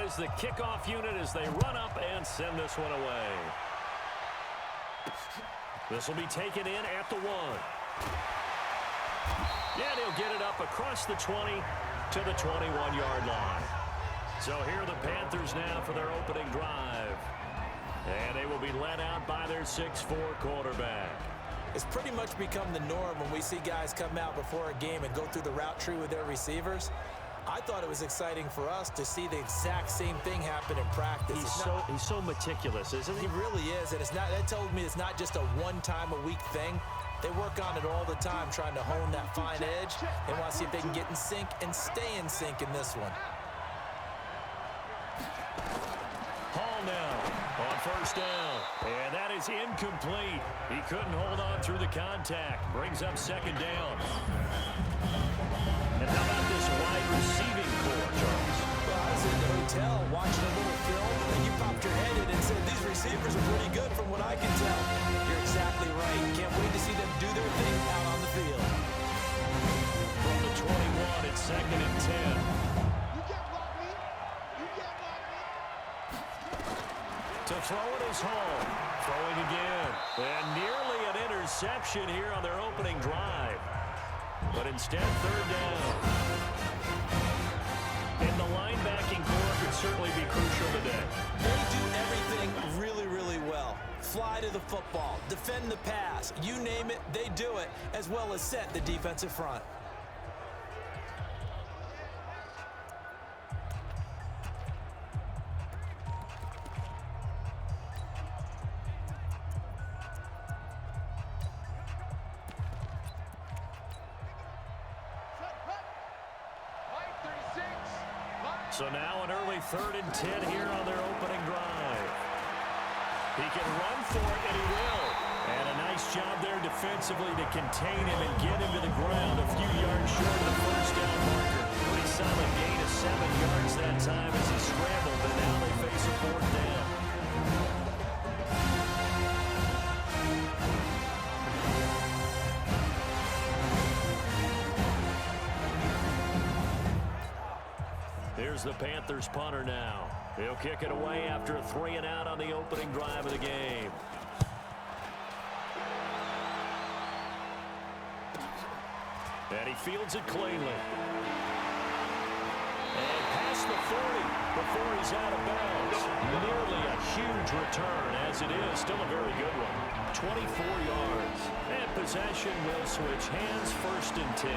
is the kickoff unit as they run up and send this one away. This will be taken in at the 1. And he'll get it up across the 20 to the 21-yard line. So here are the Panthers now for their opening drive. And they will be led out by their 6'4 quarterback. It's pretty much become the norm when we see guys come out before a game and go through the route tree with their receivers. I thought it was exciting for us to see the exact same thing happen in practice. He's so meticulous, isn't he? He really is, and that told me it's not just a one-time-a-week thing. They work on it all the time, trying to hone that fine edge. They want to see if they can get in sync and stay in sync in this one. Hall now on first down, and that is incomplete. He couldn't hold on through the contact. Brings up second down. And how about this wide receiving core, Charles? Well, I was in the hotel watching a little film, and you popped your head in and said, these receivers are pretty good from what I can tell. You're exactly right. Can't wait to see them do their thing out on the field. From the 21, it's second and 10. You can't block me. You can't block me. To throw it is Hall. Throwing again. And nearly an interception here on their opening drive. But instead, third down. And the linebacking core could certainly be crucial today. They do everything really, really well. Fly to the football, defend the pass, you name it, they do it, as well as set the defensive front. So now an early 3rd and 10 here on their opening drive. He can run for it, and he will. And a nice job there defensively to contain him and get him to the ground a few yards short of the first down marker. Pretty solid gain of 7 yards that time as he scrambled, and now they face a 4th down. Here's the Panthers punter now. He'll kick it away after a 3-and-out on the opening drive of the game. And he fields it cleanly. And past the 40 before he's out of bounds. Nearly a huge return, as it is still a very good one. 24 yards. And possession will switch hands, 1st and 10.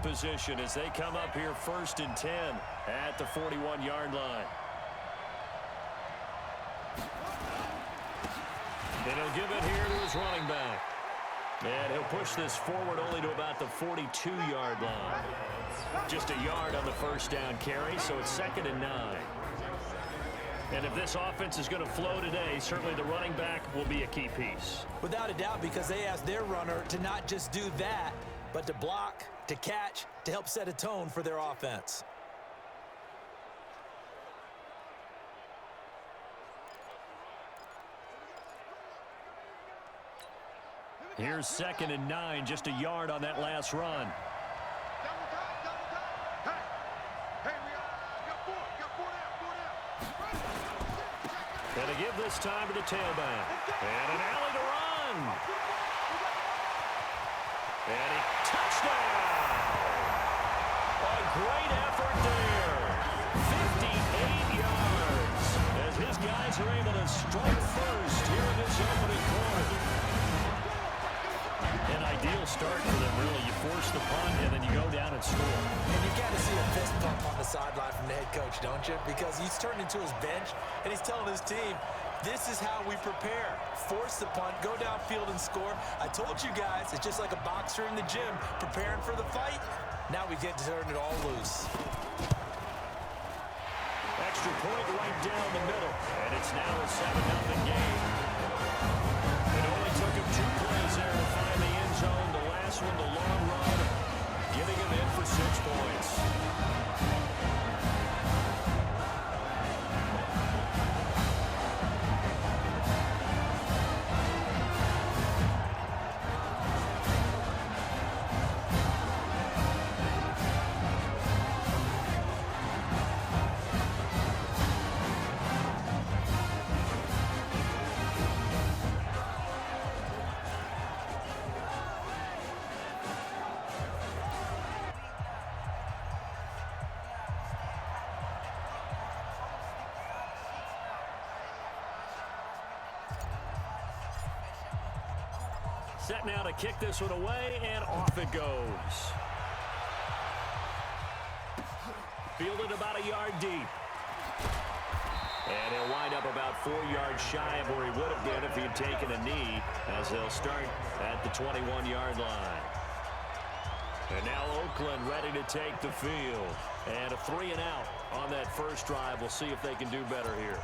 Position as they come up here 1st and 10 at the 41-yard line. And he'll give it here to his running back. And he'll push this forward only to about the 42-yard line. Just a yard on the first down carry, so it's 2nd and 9. And if this offense is going to flow today, certainly the running back will be a key piece. Without a doubt, because they asked their runner to not just do that, but to block, to catch, to help set a tone for their offense. Here's 2nd and 9, just a yard on that last run. Double time. Hey, we got 4 down. And to give this time to the tailback. And an alley to run. And he touchdown. A great effort there. 58 yards. As his guys are able to strike first here in this opening quarter. An ideal start for them, really. You force the punt, and then you go down and score. And you got to see a fist pump on the sideline from the head coach, don't you? Because he's turned into his bench, and he's telling his team, this is how we prepare. Force the punt, go downfield and score. I told you guys, it's just like a boxer in the gym preparing for the fight. Now we get to turn it all loose. Extra point right down the middle, and it's now a 7-0 game. It only took him 2 plays there to find the end zone. The last one, the long run, Set now to kick this one away, and off it goes. Fielded about a yard deep. And he'll wind up about 4 yards shy of where he would have been if he had taken a knee, as they'll start at the 21-yard line. And now Oakland ready to take the field. And a 3-and-out on that first drive. We'll see if they can do better here.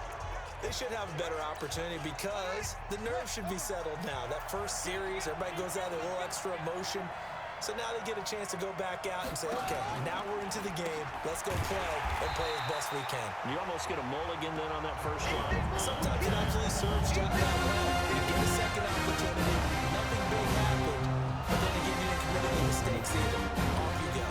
They should have a better opportunity because the nerves should be settled now. That first series, everybody goes out with a little extra emotion. So now they get a chance to go back out and say, okay, now we're into the game. Let's go play and play as best we can. You almost get a mulligan then on that first drive. Sometimes it actually serves Jack that well. You get a second opportunity. Nothing big happened. But then again, you didn't commit any mistakes either. Off you go.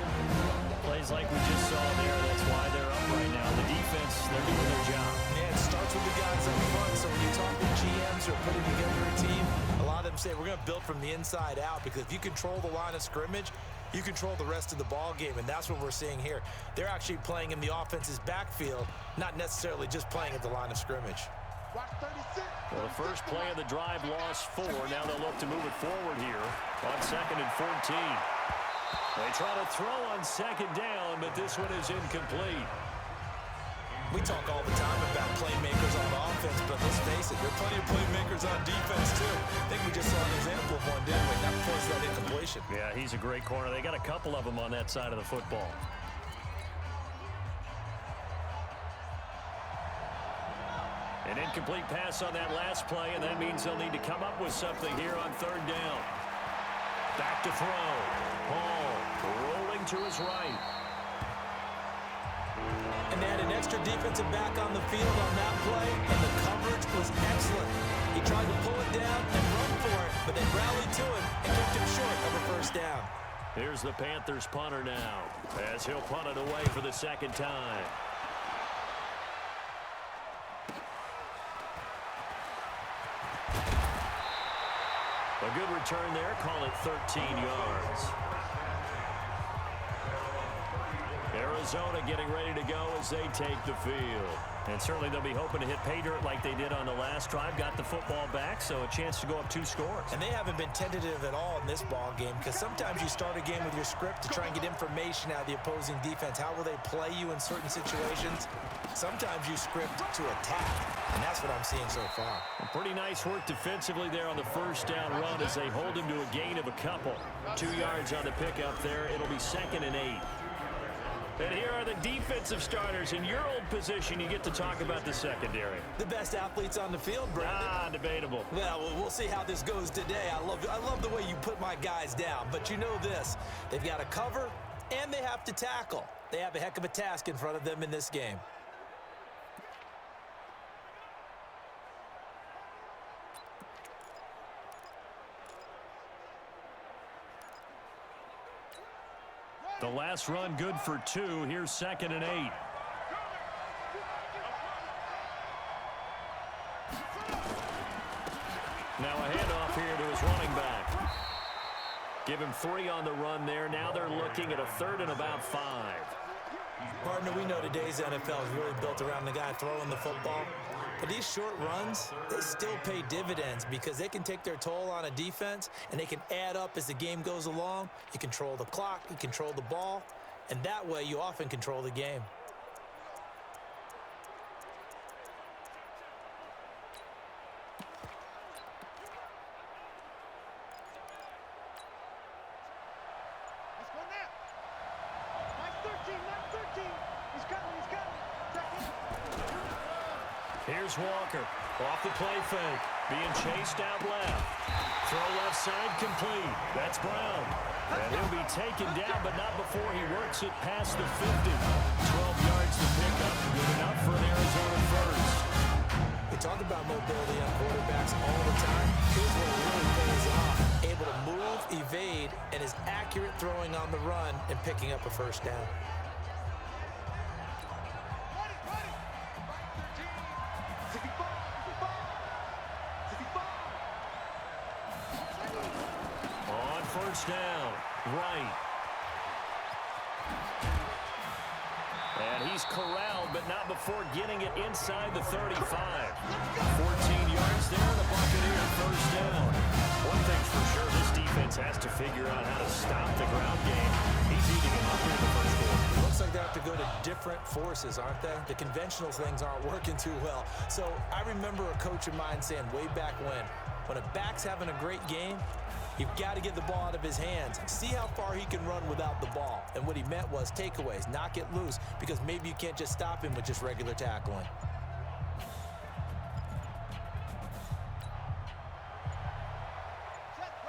Plays like we just saw there. That's why they're up right now. The defense, they're doing their job. Yeah, it starts with the guys up front. So when you talk to GMs who are putting together a team, a lot of them say we're going to build from the inside out, because if you control the line of scrimmage, you control the rest of the ball game, and that's what we're seeing here. They're actually playing in the offense's backfield, not necessarily just playing at the line of scrimmage. Watch 36. Well, the first play of the drive lost 4. Now they'll look to move it forward here on 2nd and 14. They try to throw on 2nd down, but this one is incomplete. We talk all the time about playmakers on offense, but let's face it, there are plenty of playmakers on defense, too. I think we just saw an example of one, didn't we? That forced that incompletion. Yeah, he's a great corner. They got a couple of them on that side of the football. An incomplete pass on that last play, and that means they'll need to come up with something here on 3rd down. Back to throw. Hall rolling to his right. And they had an extra defensive back on the field on that play, and the coverage was excellent. He tried to pull it down and run for it, but they rallied to him and kept him short of a first down. Here's the Panthers punter now, as he'll punt it away for the 2nd time. A good return there, call it 13 yards. Arizona getting ready to go as they take the field. And certainly they'll be hoping to hit pay dirt like they did on the last drive. Got the football back, so a chance to go up 2 scores. And they haven't been tentative at all in this ball game, because sometimes you start a game with your script to try and get information out of the opposing defense. How will they play you in certain situations? Sometimes you script to attack, and that's what I'm seeing so far. Pretty nice work defensively there on the first down run as they hold him to a gain of a couple. 2 yards on the pickup there. It'll be 2nd and 8. And here are the defensive starters. In your old position, you get to talk about the secondary. The best athletes on the field, Brandon. Debatable. Well, we'll see how this goes today. I love the way you put my guys down. But you know this, they've got to cover and they have to tackle. They have a heck of a task in front of them in this game. The last run good for 2. Here's 2nd and 8. Now a handoff here to his running back. Give him 3 on the run there. Now they're looking at a 3rd and about 5. Partner, we know today's NFL is really built around the guy throwing the football. But these short runs, they still pay dividends because they can take their toll on a defense and they can add up as the game goes along. You control the clock, you control the ball, and that way you often control the game. Let's go now. Nice 13. He's coming. Here's Walker. Off the play fake. Being chased out left. Throw left side complete. That's Brown. And he'll be taken down, but not before he works it past the 50. 12 yards to pick up. Good enough for an Arizona first. We talk about mobility on quarterbacks all the time. Here's where it really pays off. Able to move, evade, and is accurate throwing on the run and picking up a first down. First down, right. And he's corralled, but not before getting it inside the 35. 14 yards there, and the Buccaneers first down. One thing's for sure, this defense has to figure out how to stop the ground game. He's eating it up here in the first quarter. Looks like they have to go to different forces, aren't they? The conventional things aren't working too well. So I remember a coach of mine saying way back when a back's having a great game, you've got to get the ball out of his hands. See how far he can run without the ball. And what he meant was takeaways, knock it loose, because maybe you can't just stop him with just regular tackling.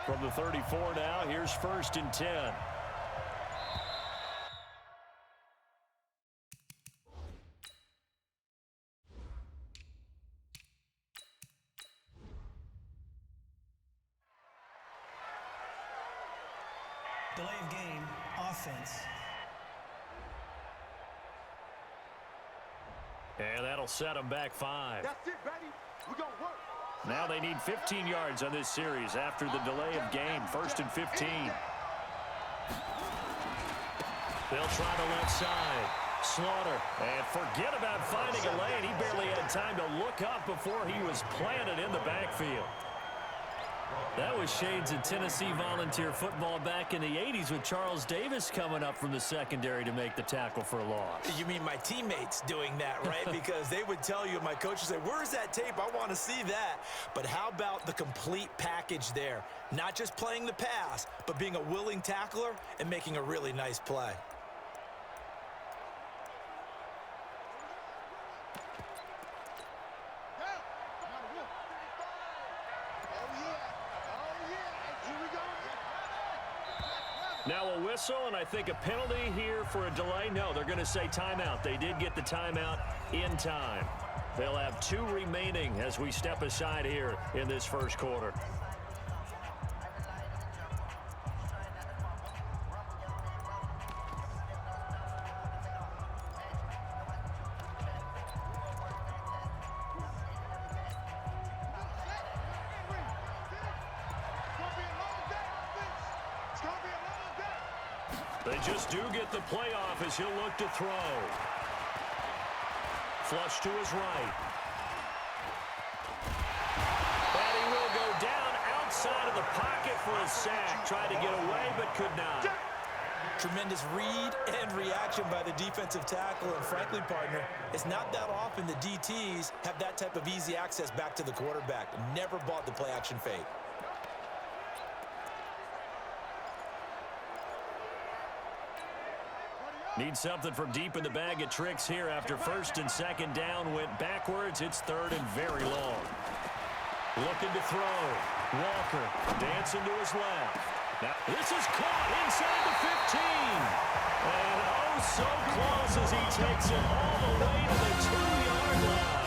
From the 34 now, here's 1st and 10. Delay of game, offense. And that'll set them back 5. That's it, baby. We're going to work. Now they need 15 yards on this series after the delay of game. 1st and 15. They'll try the left side. Slaughter. And forget about finding a lane. He barely had time to look up before he was planted in the backfield. That was shades of Tennessee volunteer football back in the 80s with Charles Davis coming up from the secondary to make the tackle for a loss. You mean my teammates doing that, right? Because they would tell you, my coach would say, where's that tape? I want to see that. But how about the complete package there? Not just playing the pass, but being a willing tackler and making a really nice play. Now a whistle, and I think a penalty here for a delay. No, they're going to say timeout. They did get the timeout in time. They'll have 2 remaining as we step aside here in this first quarter. They just do get the playoff as he'll look to throw. Flush to his right. And he will go down outside of the pocket for a sack. Tried to get away, but could not. Tremendous read and reaction by the defensive tackle. And frankly, partner, it's not that often the DTs have that type of easy access back to the quarterback. Never bought the play-action fake. Need something from deep in the bag of tricks here after 1st and 2nd down went backwards. It's 3rd and very long. Looking to throw. Walker dancing to his left. Now this is caught inside the 15. And oh, so close as he takes it all the way to the 2-yard line.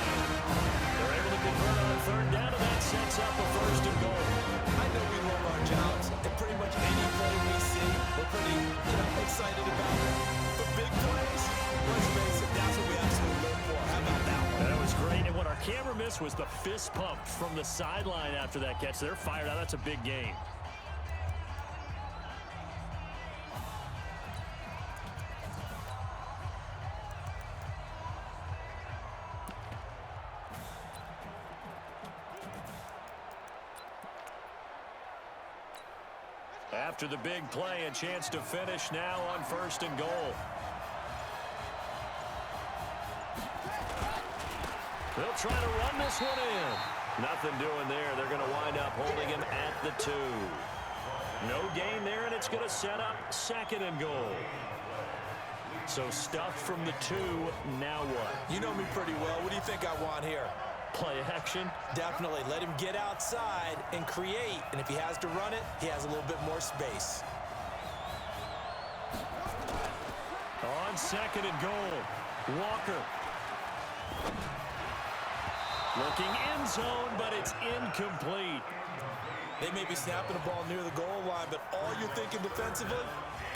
They're able to convert on 3rd down, and that sets up a 1st and goal. I know we love our jobs, and pretty much any play we see, we're pretty excited about it. But big plays, let's face it, that's what we absolutely live for. How about that one? That was great, and what our camera missed was the fist pump from the sideline after that catch. They're fired out. That's a big game. After the big play, a chance to finish now on 1st and goal. They'll try to run this one in. Nothing doing there. They're going to wind up holding him at the 2. No gain there, and it's going to set up 2nd and goal. So stuffed from the 2, now what? You know me pretty well. What do you think I want here? Play action? Definitely. Let him get outside and create. And if he has to run it, he has a little bit more space. On 2nd and goal, Walker. Looking end zone, but it's incomplete. They may be snapping the ball near the goal line, but all you're thinking defensively,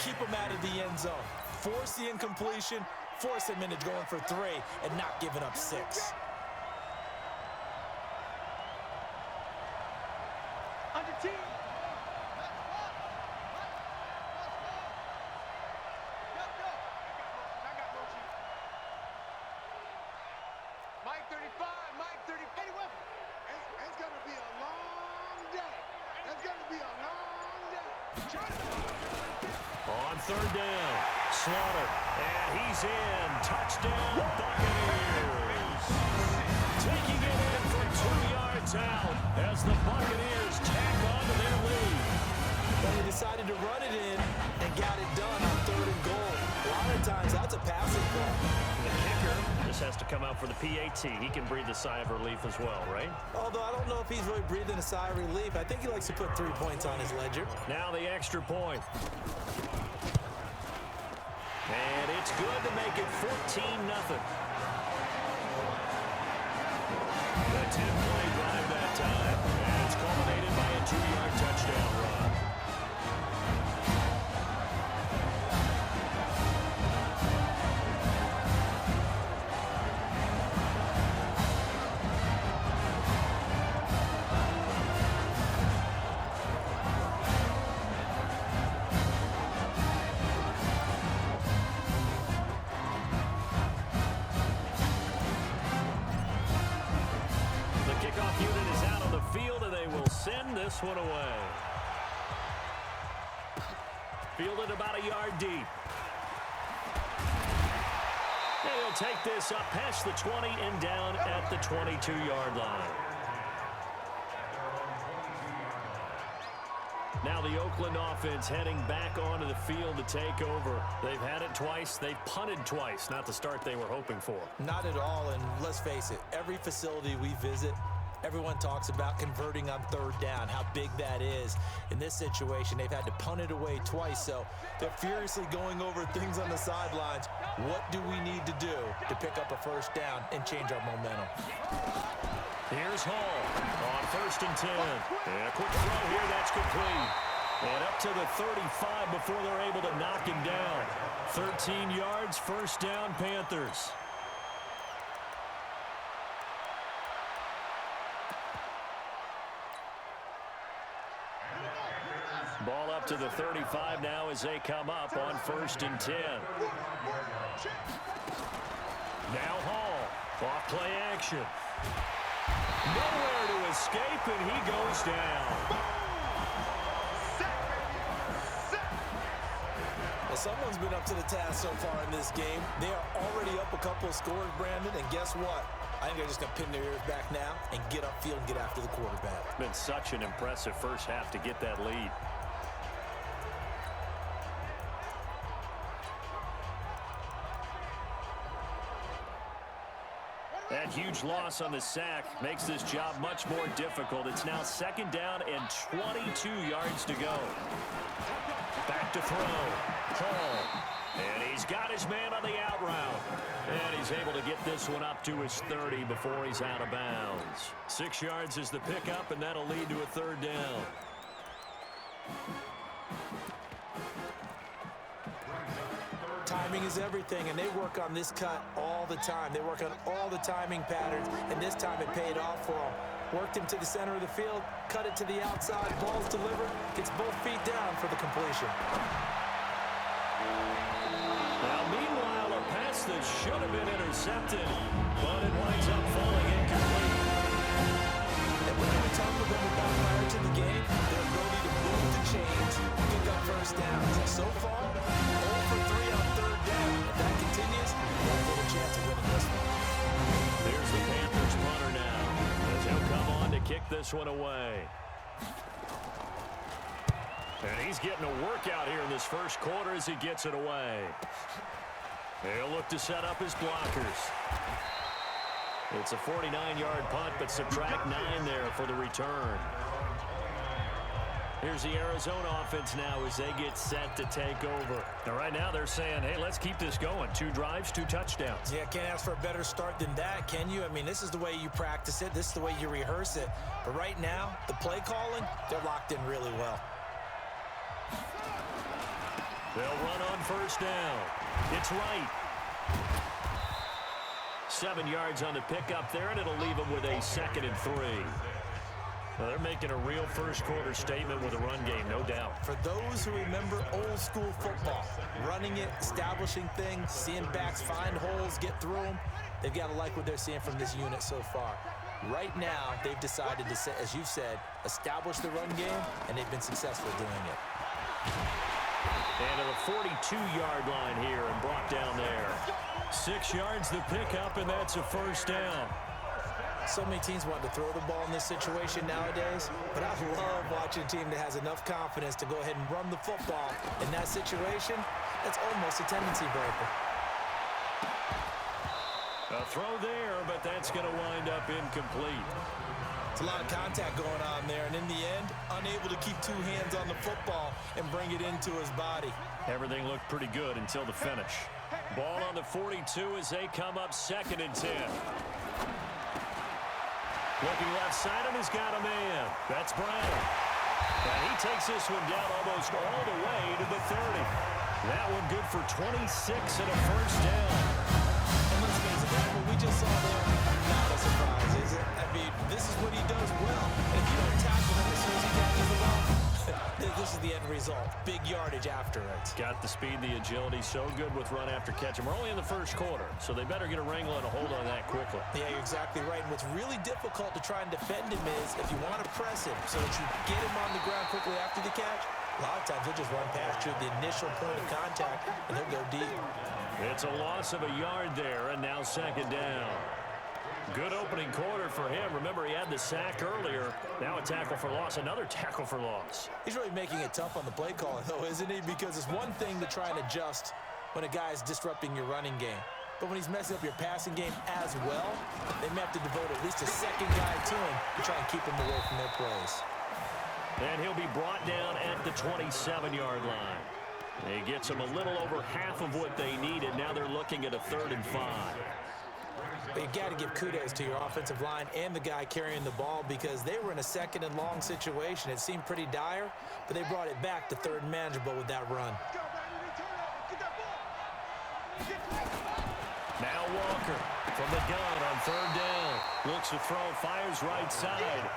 keep them out of the end zone. Force the incompletion, force them into going for 3, and not giving up 6. going to be a long day. It's going to be a long day. On third down, Slaughter, and he's in. Touchdown, Buccaneers. Taking it in from 2 yards out as the Buccaneers tack on to their lead. But he decided to run it in and got it done on 3rd and goal. A lot of times, that's a passing play. The kicker just has to come out for the PAT. He can breathe a sigh of relief as well, right? Although I don't know if he's really breathing a sigh of relief. I think he likes to put 3 points on his ledger. Now the extra point. And it's good to make it 14-0. The 10-play drive that time. And it's culminated by a 2-yard touchdown run. This one away. Fielded about a yard deep. And he'll take this up past the 20 and down at the 22-yard line. Now the Oakland offense heading back onto the field to take over. They've had it twice. They've punted twice. Not the start they were hoping for. Not at all, and let's face it, every facility we visit, everyone talks about converting on 3rd down, how big that is. In this situation, they've had to punt it away twice, so they're furiously going over things on the sidelines. What do we need to do to pick up a 1st down and change our momentum? Here's Hall on 1st and 10. And a quick throw here, that's complete. And up to the 35 before they're able to knock him down. 13 yards, 1st down, Panthers. Ball up to the 35 now as they come up on 1st and 10. Now Hall, off play action. Nowhere to escape, and he goes down. Well, someone's been up to the task so far in this game. They are already up a couple of scores, Brandon, and guess what? I think they're just going to pin their ears back now and get upfield and get after the quarterback. Been such an impressive first half to get that lead. That huge loss on the sack makes this job much more difficult. It's now 2nd down and 22 yards to go. Back to throw. Hall. And he's got his man on the out route. And he's able to get this one up to his 30 before he's out of bounds. 6 yards is the pickup, and that'll lead to a 3rd down. Timing is everything, and they work on this cut all the time. They work on all the timing patterns, and this time it paid off for them. Worked him to the center of the field, cut it to the outside, ball's delivered, gets both feet down for the completion. Now, meanwhile, a pass that should have been intercepted, but it winds up falling incomplete. And we're going to talk with them about prior to the game, their ability to move the chains, pick up 1st downs. So far, 0 for 3 on 3rd down. If that continues, they'll have a little chance of winning this one. Here's the Panthers punter now, as he'll come on to kick this one away. And he's getting a workout here in this 1st quarter as he gets it away. He'll look to set up his blockers. It's a 49-yard punt, but subtract 9 there for the return. Here's the Arizona offense now as they get set to take over. And right now they're saying, hey, let's keep this going. 2 drives, 2 touchdowns. Yeah, can't ask for a better start than that, can you? I mean, this is the way you practice it. This is the way you rehearse it. But right now, the play calling, they're locked in really well. They'll run on 1st down. It's right. 7 yards on the pickup there, and it'll leave them with a 2nd and 3. Well, they're making a real 1st quarter statement with a run game, no doubt. For those who remember old school football, running it, establishing things, seeing backs find holes, get through them, they've got to like what they're seeing from this unit so far. Right now, they've decided to, as you've said, establish the run game, and they've been successful doing it. And to the 42-yard line here and brought down there. 6 yards the pickup, and that's a first down. So many teams want to throw the ball in this situation nowadays, but I love watching a team that has enough confidence to go ahead and run the football. In that situation, that's almost a tendency breaker. A throw there, but that's going to wind up incomplete. It's a lot of contact going on there, and in the end, unable to keep 2 hands on the football and bring it into his body. Everything looked pretty good until the finish. Ball on the 42 as they come up 2nd and 10. Looking left side, and he's got a man. That's Brown. And he takes this one down almost all the way to the 30. That one good for 26 and a first down. And let's face it, what we just saw there, not a surprise, is it? I mean, this is what he does well. And if you don't tackle him as soon as he catches the ball, this is the end result. Big yardage after it. Got the speed, the agility, so good with run after catch. And we're only in the first quarter, so they better get a wrangle and a hold on that quickly. Yeah, you're exactly right. And what's really difficult to try and defend him is if you want to press him so that you get him on the ground quickly after the catch, a lot of times he'll just run past you at the initial point of contact, and he'll go deep. It's a loss of a yard there, and now 2nd down. Good opening quarter for him. Remember, he had the sack earlier. Now a tackle for loss, another tackle for loss. He's really making it tough on the play caller, though, isn't he? Because it's one thing to try and adjust when a guy is disrupting your running game. But when he's messing up your passing game as well, they may have to devote at least a second guy to him to try and keep him away from their plays. And he'll be brought down at the 27-yard line. He gets them a little over half of what they needed. Now they're looking at a 3rd and 5. But you got to give kudos to your offensive line and the guy carrying the ball because they were in a 2nd and long situation. It seemed pretty dire, but they brought it back to 3rd and manageable with that run. Now Walker from the gun on 3rd down. Looks to throw, fires right side.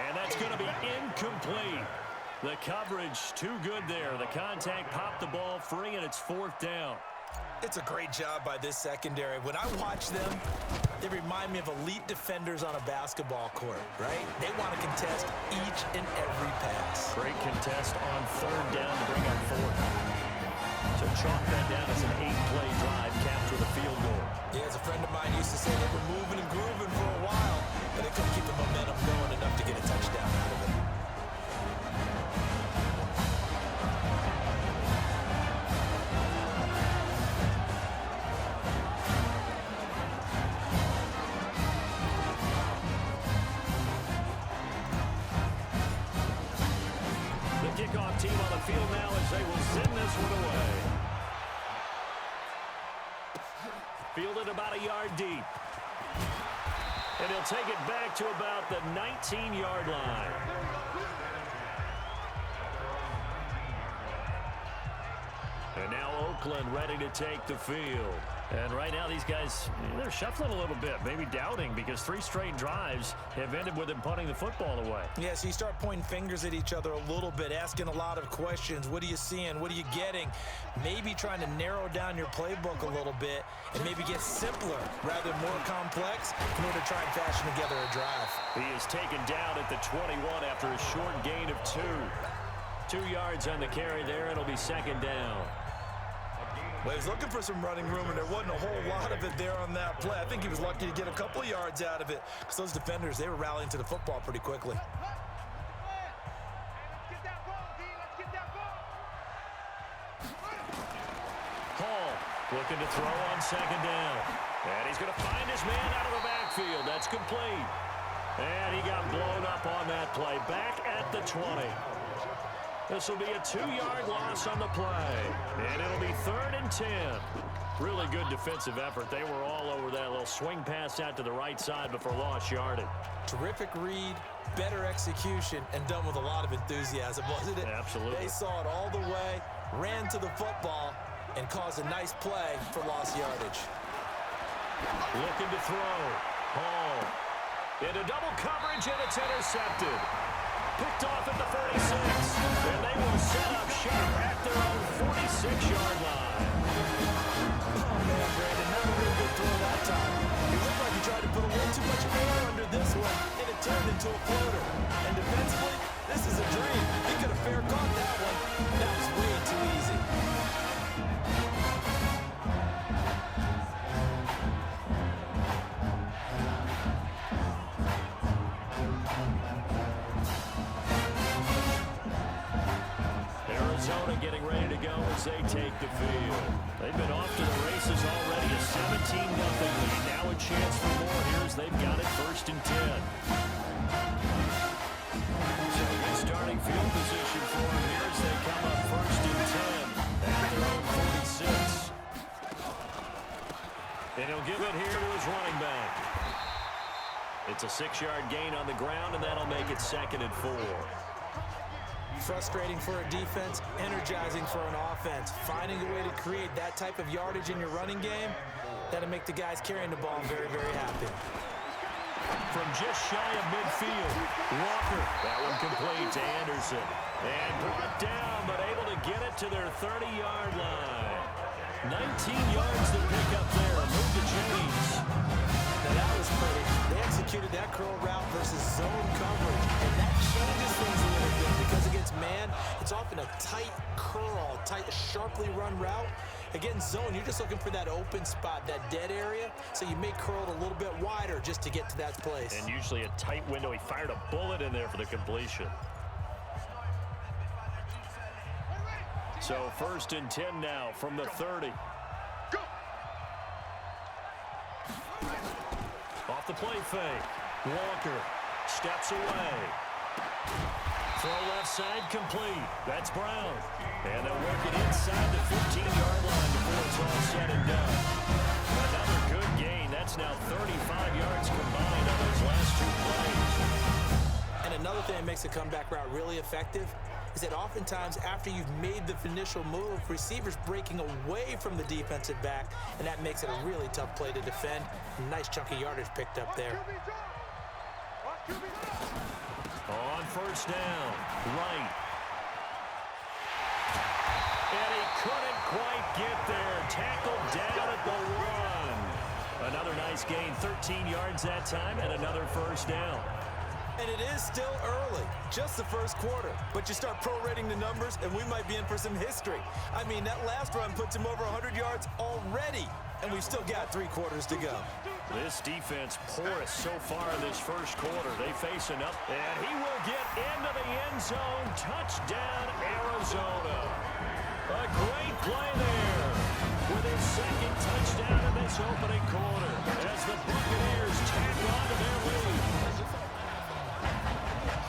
And that's going to be incomplete. The coverage too good there. The contact popped the ball free, and it's 4th down. It's a great job by this secondary. When I watch them, they remind me of elite defenders on a basketball court, right? They want to contest each and every pass. Great contest on 3rd down to bring up 4th. So chalk that down as an 8-play drive capped with a field goal. Yeah, as a friend of mine used to say, they were moving and grooving for a while, but they couldn't keep the momentum going enough to get a touchdown out of it. Kickoff team on the field now as they will send this one away. Fielded about a yard deep. And he'll take it back to about the 19-yard line. And now Oakland ready to take the field. And right now these guys, they're shuffling a little bit, maybe doubting because 3 straight drives have ended with them punting the football away. Yeah, so you start pointing fingers at each other a little bit, asking a lot of questions. What are you seeing? What are you getting? Maybe trying to narrow down your playbook a little bit and maybe get simpler rather than more complex in order to try and fashion together a drive. He is taken down at the 21 after a short gain of 2. 2 yards on the carry there. It'll be 2nd down. Well, he was looking for some running room, and there wasn't a whole lot of it there on that play. I think he was lucky to get a couple of yards out of it because those defenders, they were rallying to the football pretty quickly. Hall looking to throw on 2nd down. And he's going to find his man out of the backfield. That's complete. And he got blown up on that play. Back at the 20. This will be a 2-yard loss on the play. And it'll be 3rd and 10. Really good defensive effort. They were all over that little swing pass out to the right side before lost yardage. Terrific read, better execution, and done with a lot of enthusiasm, wasn't it? Absolutely. They saw it all the way, ran to the football, and caused a nice play for lost yardage. Looking to throw. Hall. Into double coverage, and it's intercepted. Picked off at the 46, and they will set up shop at their own 46-yard line. Oh, man, Brandon, not a real good throw that time. It looked like he tried to put a little too much air under this one, into a floater. And defensively, this is a dream. He could have fair caught that one. That was way too easy. Arizona getting ready to go as they take the field. They've been off to the races already. A 17-0 lead. Now a chance for more here as they've got it 1st and 10. So good starting field position for them here as they come up 1st and 10 at their own 46. And he'll give it here to his running back. It's a 6-yard gain on the ground, and that'll make it 2nd and 4. Frustrating for a defense, energizing for an offense. Finding a way to create that type of yardage in your running game, that'll make the guys carrying the ball very, very happy. From just shy of midfield, Walker. That one complete to Anderson. And brought down, but able to get it to their 30-yard line. 19 yards to pick up there. Move to James. Now that was pretty. They executed that curl route versus zone coverage, and that changes things a little bit because against man, it's often a tight curl, tight, sharply run route. Against zone, you're just looking for that open spot, that dead area, so you may curl it a little bit wider just to get to that place. And usually a tight window. He fired a bullet in there for the completion. So 1st and 10 now from the 30. Off the play fake. Walker steps away. Throw left side complete. That's Brown. And they'll work it inside the 15-yard line before it's all said and done. Another good gain. That's now 35 yards combined on those last 2 plays. And another thing that makes a comeback route really effective is that oftentimes after you've made the initial move, receivers breaking away from the defensive back, and that makes it a really tough play to defend. Nice chunky yardage picked up there. On 1st down, right. And he couldn't quite get there. Tackled down at the 1. Another nice gain, 13 yards that time, and another 1st down. And it is still early, just the 1st quarter. But you start prorating the numbers, and we might be in for some history. I mean, that last run puts him over 100 yards already, and we've still got 3 quarters to go. This defense porous so far in this 1st quarter. They face enough, and he will get into the end zone. Touchdown, Arizona. A great play there with his 2nd touchdown in this opening quarter as the Buccaneers tack on to their lead.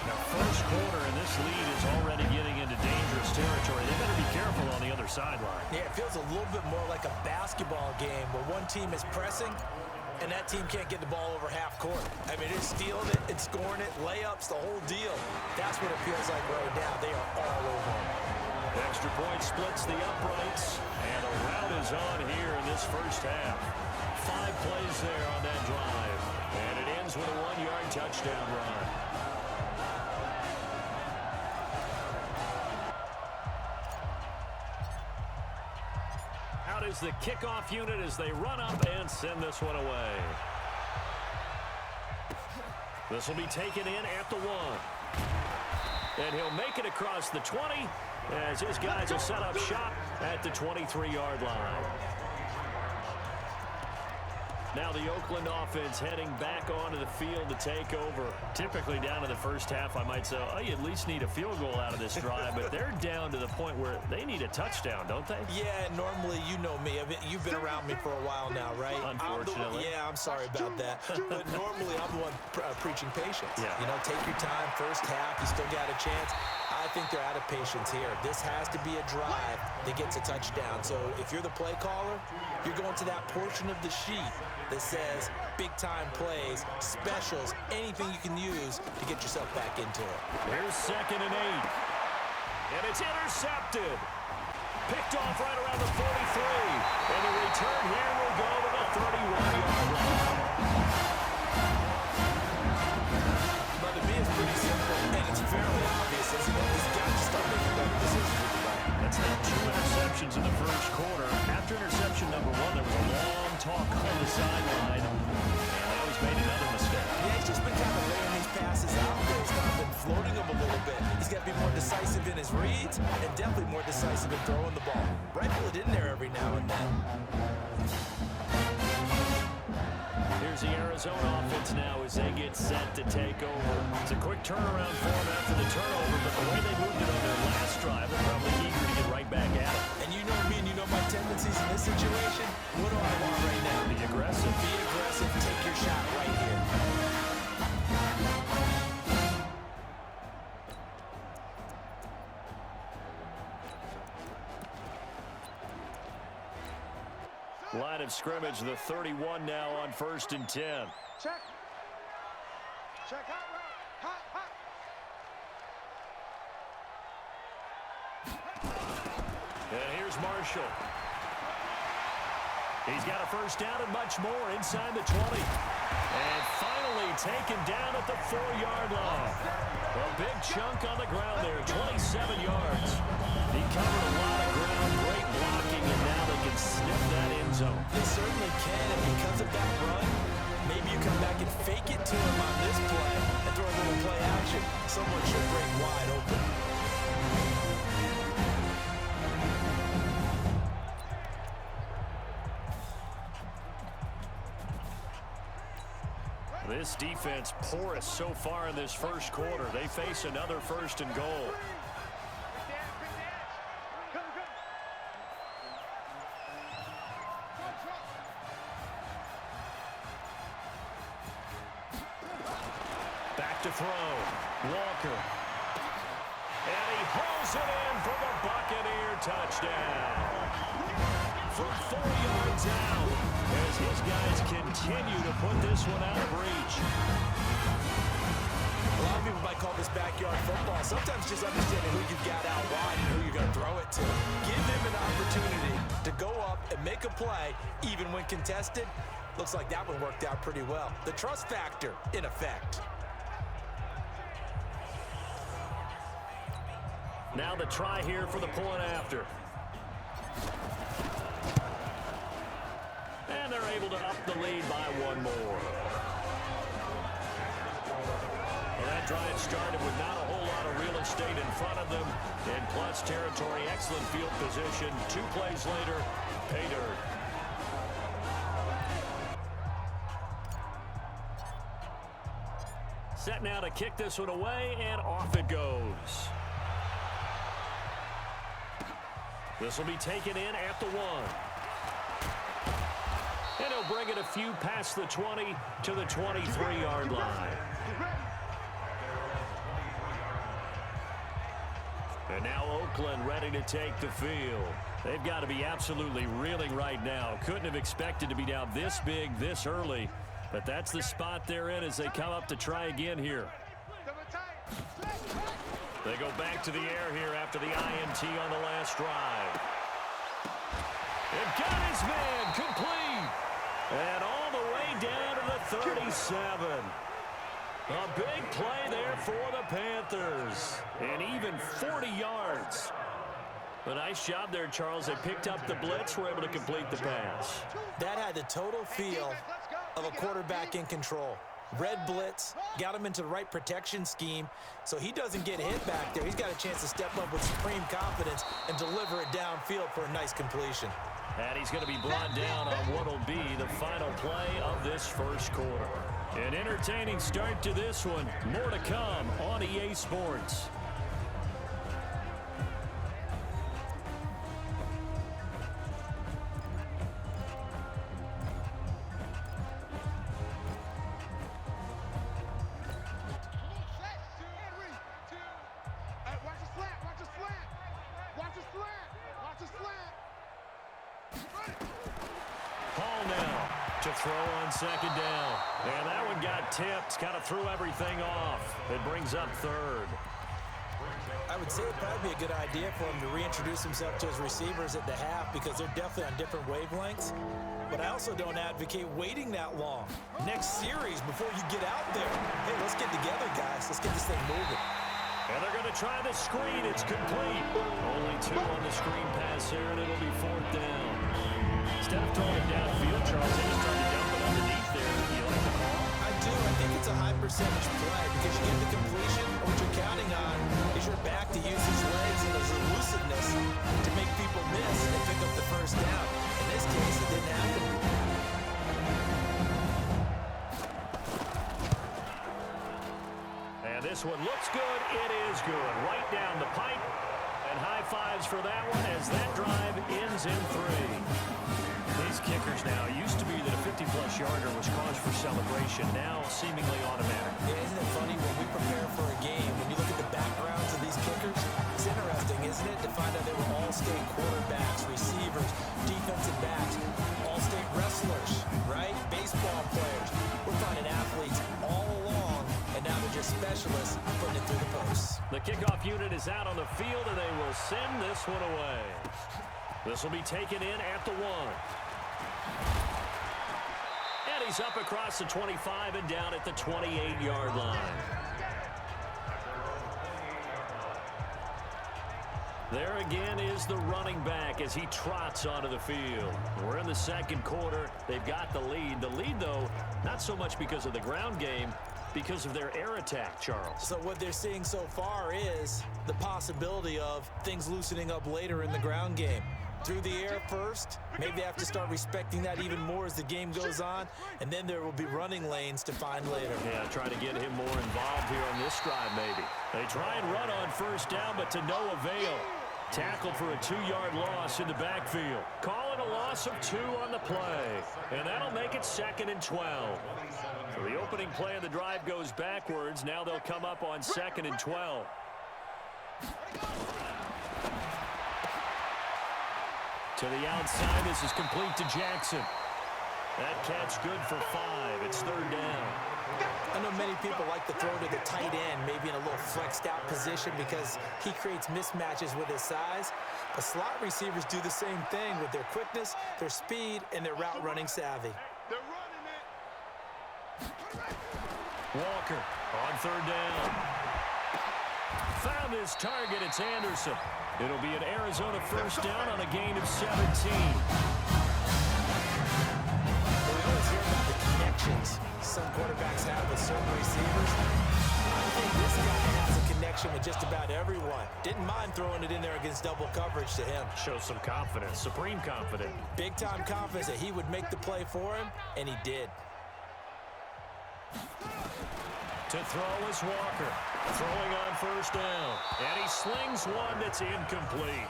Now, 1st quarter, and this lead is already getting into dangerous territory. They better be careful on the other sideline. Yeah, it feels a little bit more like a basketball game where one team is pressing and that team can't get the ball over half court. I mean, it's stealing it, it's scoring it, layups, the whole deal. That's what it feels like right now. They are all over them. Extra point splits the uprights, and a rout is on here in this 1st half. 5 plays there on that drive, and it ends with a 1-yard touchdown run. Out is the kickoff unit as they run up and send this one away. This will be taken in at the 1. And he'll make it across the 20 as his guys will set up shop at the 23-yard line. Now the Oakland offense heading back onto the field to take over. Typically down to the 1st half, I might say, oh, you at least need a field goal out of this drive, but they're down to the point where they need a touchdown, don't they? Yeah, normally, you know me. You've been around me for a while now, right? Unfortunately. I'm sorry about that. But normally, I'm the one preaching patience. Yeah. You know, take your time, 1st half, you still got a chance. I think they're out of patience here. This has to be a drive that gets a touchdown. So if you're the play caller, you're going to that portion of the sheet that says big-time plays, specials, anything you can use to get yourself back into it. Here's 2nd and 8. And it's intercepted. Picked off right around the 43. And the return here will go to the 31-yard line. But to me, it's pretty simple, and it's fairly obvious, isn't it? He's got to start making better decisions with the ball. That's now 2 interceptions in the 1st quarter. After interception number 1, there was a long talk on the sideline, and now he's made another mistake. Yeah, he's just been kind of laying these passes out. definitely more decisive in throwing the ball. Rifle it in there every now and then. Here's the Arizona offense now as they get set to take over. It's a quick turnaround for them after the turnover, but the way they moved it on their last drive, they're probably eager to get right back at it. And you know me and you know my tendencies in this situation. What do I want right now? Be aggressive. Be aggressive. Take your shot right here. Line of scrimmage, the 31 now on 1st and 10. Check. Check hot route. Hot, hot. And here's Marshall. He's got a first down and much more inside the 20. And finally taken down at the 4-yard line. A big chunk on the ground there, 27 yards. He covered a lot of ground, great blocking, and now they can sniff that end zone. They certainly can, and because of that run, maybe you come back and fake it to him on this play and throw a little play action. Someone should break wide open. This defense porous so far in this first quarter. They face another 1st and goal. Back to throw. Walker. And he hauls it in for the Buccaneer touchdown. From 4 yards out, as his guys continue to put this one out of reach. A lot of people might call this backyard football. Sometimes just understanding who you've got out wide and who you're going to throw it to. Give them an opportunity to go up and make a play, even when contested. Looks like that one worked out pretty well. The trust factor, in effect. Now the try here for the point after. And they're able to up the lead by one more. Well, that drive started with not a whole lot of real estate in front of them. In plus territory, excellent field position. 2 plays later, pay dirt. Set now to kick this one away, and off it goes. This will be taken in at the 1. And he'll bring it a few past the 20 to the 23-yard line. And now Oakland ready to take the field. They've got to be absolutely reeling right now. Couldn't have expected to be down this big, this early. But that's the spot they're in as they come up to try again here. They go back to the air here after the INT on the last drive. And got his man complete. And all the way down to the 37. A big play there for the Panthers. And even 40 yards. A nice job there, Charles. They picked up the blitz, were able to complete the pass. That had the total feel of a quarterback in control. Red blitz, got him into the right protection scheme, so he doesn't get hit back there. He's got a chance to step up with supreme confidence and deliver it downfield for a nice completion. And he's going to be brought down on what will be the final play of this first quarter. An entertaining start to this one. More to come on EA Sports. Second down. And that one got tipped. Kind of threw everything off. It brings up 3rd. I would say it'd probably be a good idea for him to reintroduce himself to his receivers at the half because they're definitely on different wavelengths. But I also don't advocate waiting that long. Next series before you get out there. Hey, let's get together, guys. Let's get this thing moving. And they're going to try the screen. It's complete. Only 2 on the screen pass here, and it'll be 4th down. Instead of throwing it downfield, Charles, they just tried to dump it underneath there. Do you like the call? I do. too. I think it's a high percentage play because you get the completion, and what you're counting on is your back to use his legs and his elusiveness to make people miss and pick up the first down. In this case, it didn't happen. And this one looks good. It is good. Right down the pipe. And high fives for that one as that drive ends in 3. These kickers now, it used to be that a 50-plus yarder was cause for celebration. Now seemingly automatic. Yeah, isn't it funny when we prepare for a game, when you look at the backgrounds of these kickers, it's interesting, isn't it, to find out they were all-state quarterbacks, receivers, defensive backs, all-state wrestlers, right? Baseball players. We're finding athletes all along, and now they're just specialists putting it through the posts. The kickoff unit is out on the field, and they will send this one away. This will be taken in at the 1. And he's up across the 25 and down at the 28-yard line. There again is the running back as he trots onto the field. We're in the second quarter. They've got the lead. The lead, though, not so much because of the ground game, because of their air attack, Charles. So what they're seeing so far is the possibility of things loosening up later in the ground game. Through the air first, maybe they have to start respecting that even more as the game goes on, and then there will be running lanes to find later. Yeah, try to get him more involved here on this drive maybe. They try and run on first down, but to no avail. Tackled for a 2-yard loss in the backfield. Calling a loss of 2 on the play, and that'll make it 2nd and 12. So the opening play of the drive goes backwards. Now they'll come up on 2nd and 12. To the outside, this is complete to Jackson. That catch good for 5. It's 3rd down. I know many people like to throw to the tight end, maybe in a little flexed out position because he creates mismatches with his size. But slot receivers do the same thing with their quickness, their speed, and their route running savvy. They're running it. Walker on 3rd down. Found his target. It's Anderson. It'll be an Arizona first down on a gain of 17. We always hear about the connections some quarterbacks have with certain receivers. I think this guy has a connection with just about everyone. Didn't mind throwing it in there against double coverage to him. Shows some confidence, supreme confidence. Big-time confidence that he would make the play for him, and he did. To throw is Walker. Throwing on first down. And he slings one that's incomplete.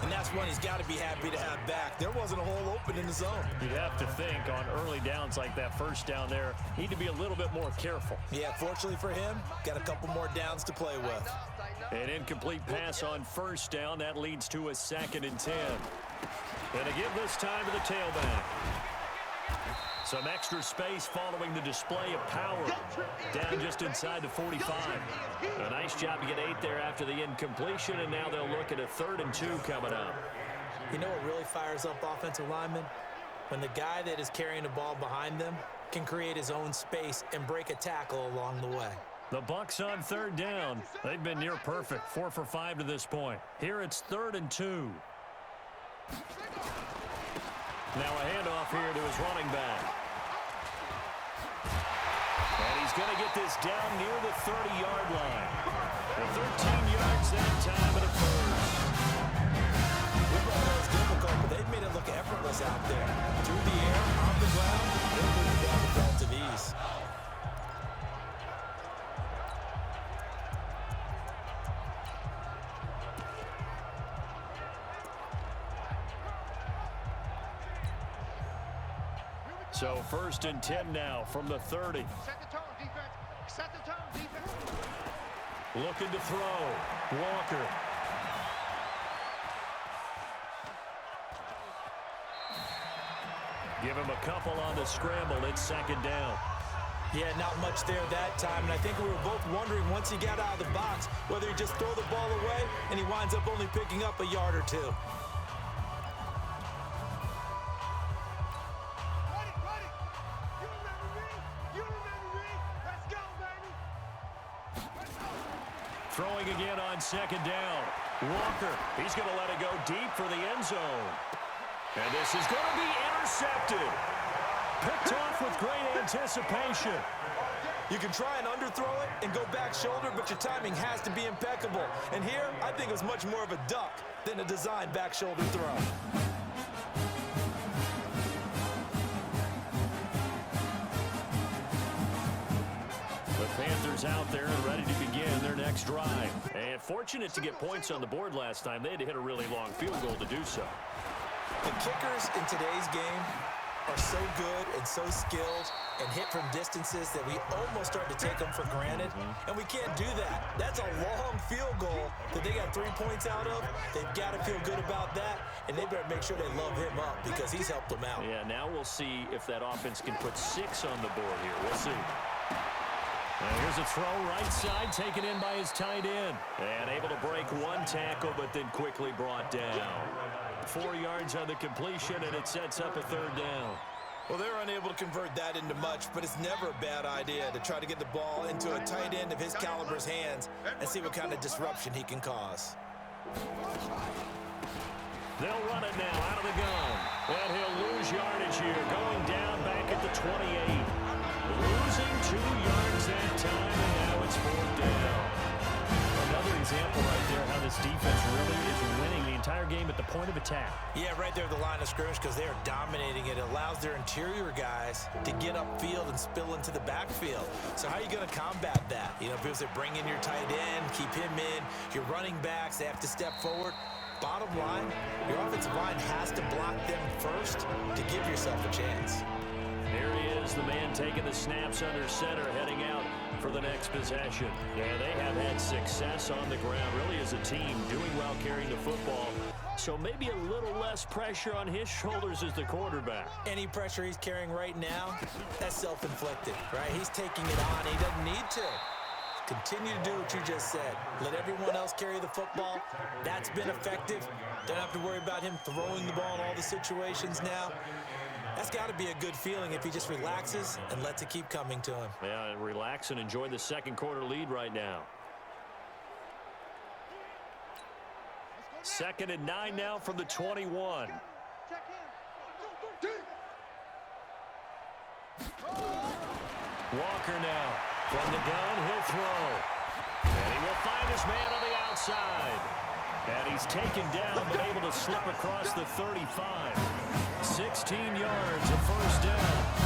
And that's one he's got to be happy to have back. There wasn't a hole open in the zone. You'd have to think on early downs like that first down there, need to be a little bit more careful. Yeah, fortunately for him, got a couple more downs to play with. An incomplete pass on first down. That leads to a 2nd and 10. And to give this time to the tailback. Some extra space following the display of power. Down just inside the 45. A nice job to get 8 there after the incompletion, and now they'll look at a 3rd and 2 coming up. You know what really fires up offensive linemen? When the guy that is carrying the ball behind them can create his own space and break a tackle along the way. The Bucs on 3rd down. They've been near perfect, 4 for 5 to this point. Here it's 3rd and 2. Now a handoff here to his running back. And he's going to get this down near the 30-yard line. The 13 yards that time at a first. We thought that was difficult, but they've made it look effortless out there. Through the air, on the ground, they're moving down with relative ease. So 1st and 10 now from the 30. Set the tone, defense. Set the tone, defense. Looking to throw. Walker. Give him a couple on the scramble. It's 2nd down. Yeah, not much there that time, and I think we were both wondering once he got out of the box whether he'd just throw the ball away, and he winds up only picking up a yard or 2. Ready, ready. You remember me? You remember me? Let's go, baby. Let's go. Throwing again on 2nd down. Walker, he's going to let it go deep for the end zone. And this is going to be intercepted. picked off with great anticipation. You can try and underthrow it and go back shoulder, but your timing has to be impeccable. And here, I think it was much more of a duck than a designed back shoulder throw. The Panthers out there and ready to begin their next drive. And fortunate to get points on the board last time. They had to hit a really long field goal to do so. The kickers in today's game are so good and so skilled and hit from distances that we almost start to take them for granted. And we can't do that. That's a long field goal that they got 3 points out of. They've got to feel good about that, and they better make sure they love him up because he's helped them out. Yeah, now we'll see if that offense can put 6 on the board here. We'll see. Here's a throw right side, taken in by his tight end. And able to break one tackle, but then quickly brought down. 4 yards on the completion, and it sets up a 3rd down. Well, they're unable to convert that into much, but it's never a bad idea to try to get the ball into a tight end of his caliber's hands and see what kind of disruption he can cause. They'll run it now out of the gun. And he'll lose yardage here, going down back at the 28. Losing 2 yards that time, and now it's 4th down. Another example right there how this defense really is winning the entire game at the point of attack. Yeah, right there at the line of scrimmage because they are dominating it. It allows their interior guys to get upfield and spill into the backfield. So how are you going to combat that? You know, because they bring in your tight end, keep him in. Your running backs, they have to step forward. Bottom line, your offensive line has to block them first to give yourself a chance. Here he is, the man taking the snaps under center, heading out for the next possession. Yeah, they have had success on the ground, really as a team, doing well carrying the football. So maybe a little less pressure on his shoulders as the quarterback. Any pressure he's carrying right now, that's self-inflicted, right? He's taking it on. He doesn't need to. Continue to do what you just said. Let everyone else carry the football. That's been effective. Don't have to worry about him throwing the ball in all the situations now. That's got to be a good feeling if he just relaxes and lets it keep coming to him. Yeah, relax and enjoy the second quarter lead right now. 2nd and 9 now from the 21. Walker now. From the gun, he'll throw. And he will find his man on the outside. And he's taken down, but able to slip across the 35. 16 yards, a 1st down.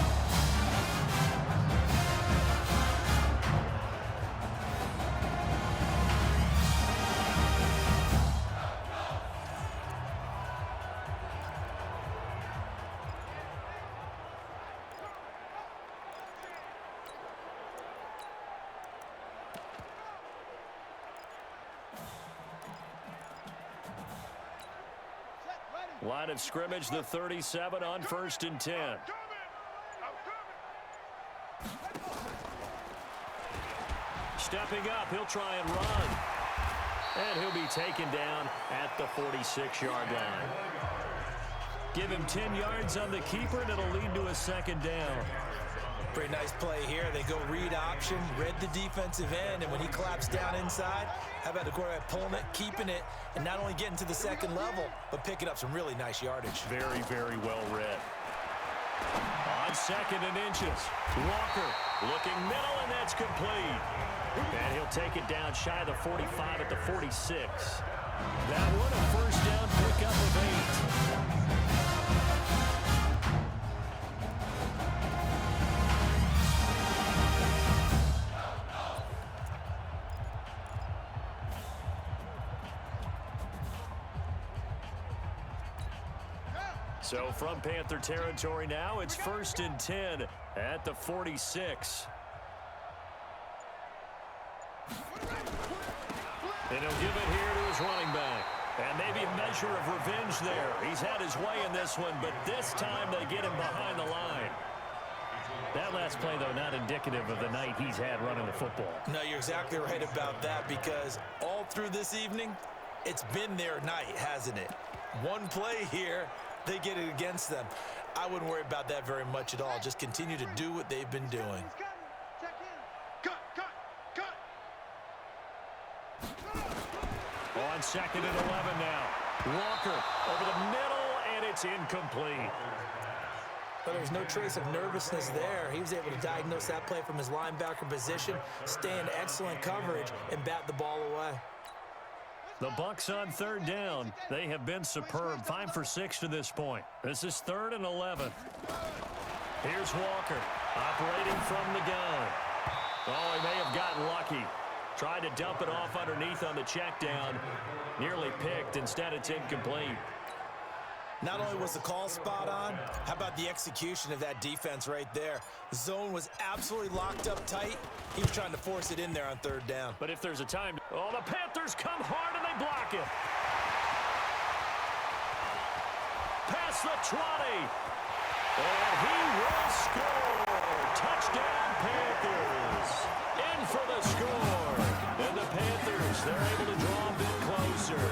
Line of scrimmage, the 37 on 1st and 10. Stepping up, he'll try and run. And he'll be taken down at the 46-yard line. Give him 10 yards on the keeper, and it'll lead to a 2nd down. Pretty nice play here. They go read option, read the defensive end, and when he claps down inside, how about the quarterback pulling it, keeping it, and not only getting to the 2nd level, but picking up some really nice yardage. Very, very well read. On 2nd and inches, Walker looking middle, and that's complete. And he'll take it down shy of the 45 at the 46. That one a 1st down pickup of 8. So from Panther territory now, it's 1st and 10 at the 46. And he'll give it here to his running back. And maybe a measure of revenge there. He's had his way in this one, but this time they get him behind the line. That last play, though, not indicative of the night he's had running the football. No, you're exactly right about that because all through this evening, it's been their night, hasn't it? One play here, they get it against them. I wouldn't worry about that very much at all. Just continue to do what they've been doing. On 2nd and 11 now. Walker over the middle, and it's incomplete. But there's no trace of nervousness there. He was able to diagnose that play from his linebacker position, stay in excellent coverage, and bat the ball away. The Bucs on third down. They have been superb. 5 for 6 to this point. This is 3rd and 11. Here's Walker operating from the gun. Oh, he may have gotten lucky. Tried to dump it off underneath on the check down. Nearly picked. Instead, it's incomplete. Not only was the call spot on, how about the execution of that defense right there? The zone was absolutely locked up tight. He was trying to force it in there on 3rd down. But if there's a time... Oh, the Panthers come hard and they block it. Past the 20. And he will score. Touchdown, Panthers. In for the score. And the Panthers, they're able to draw a bit closer.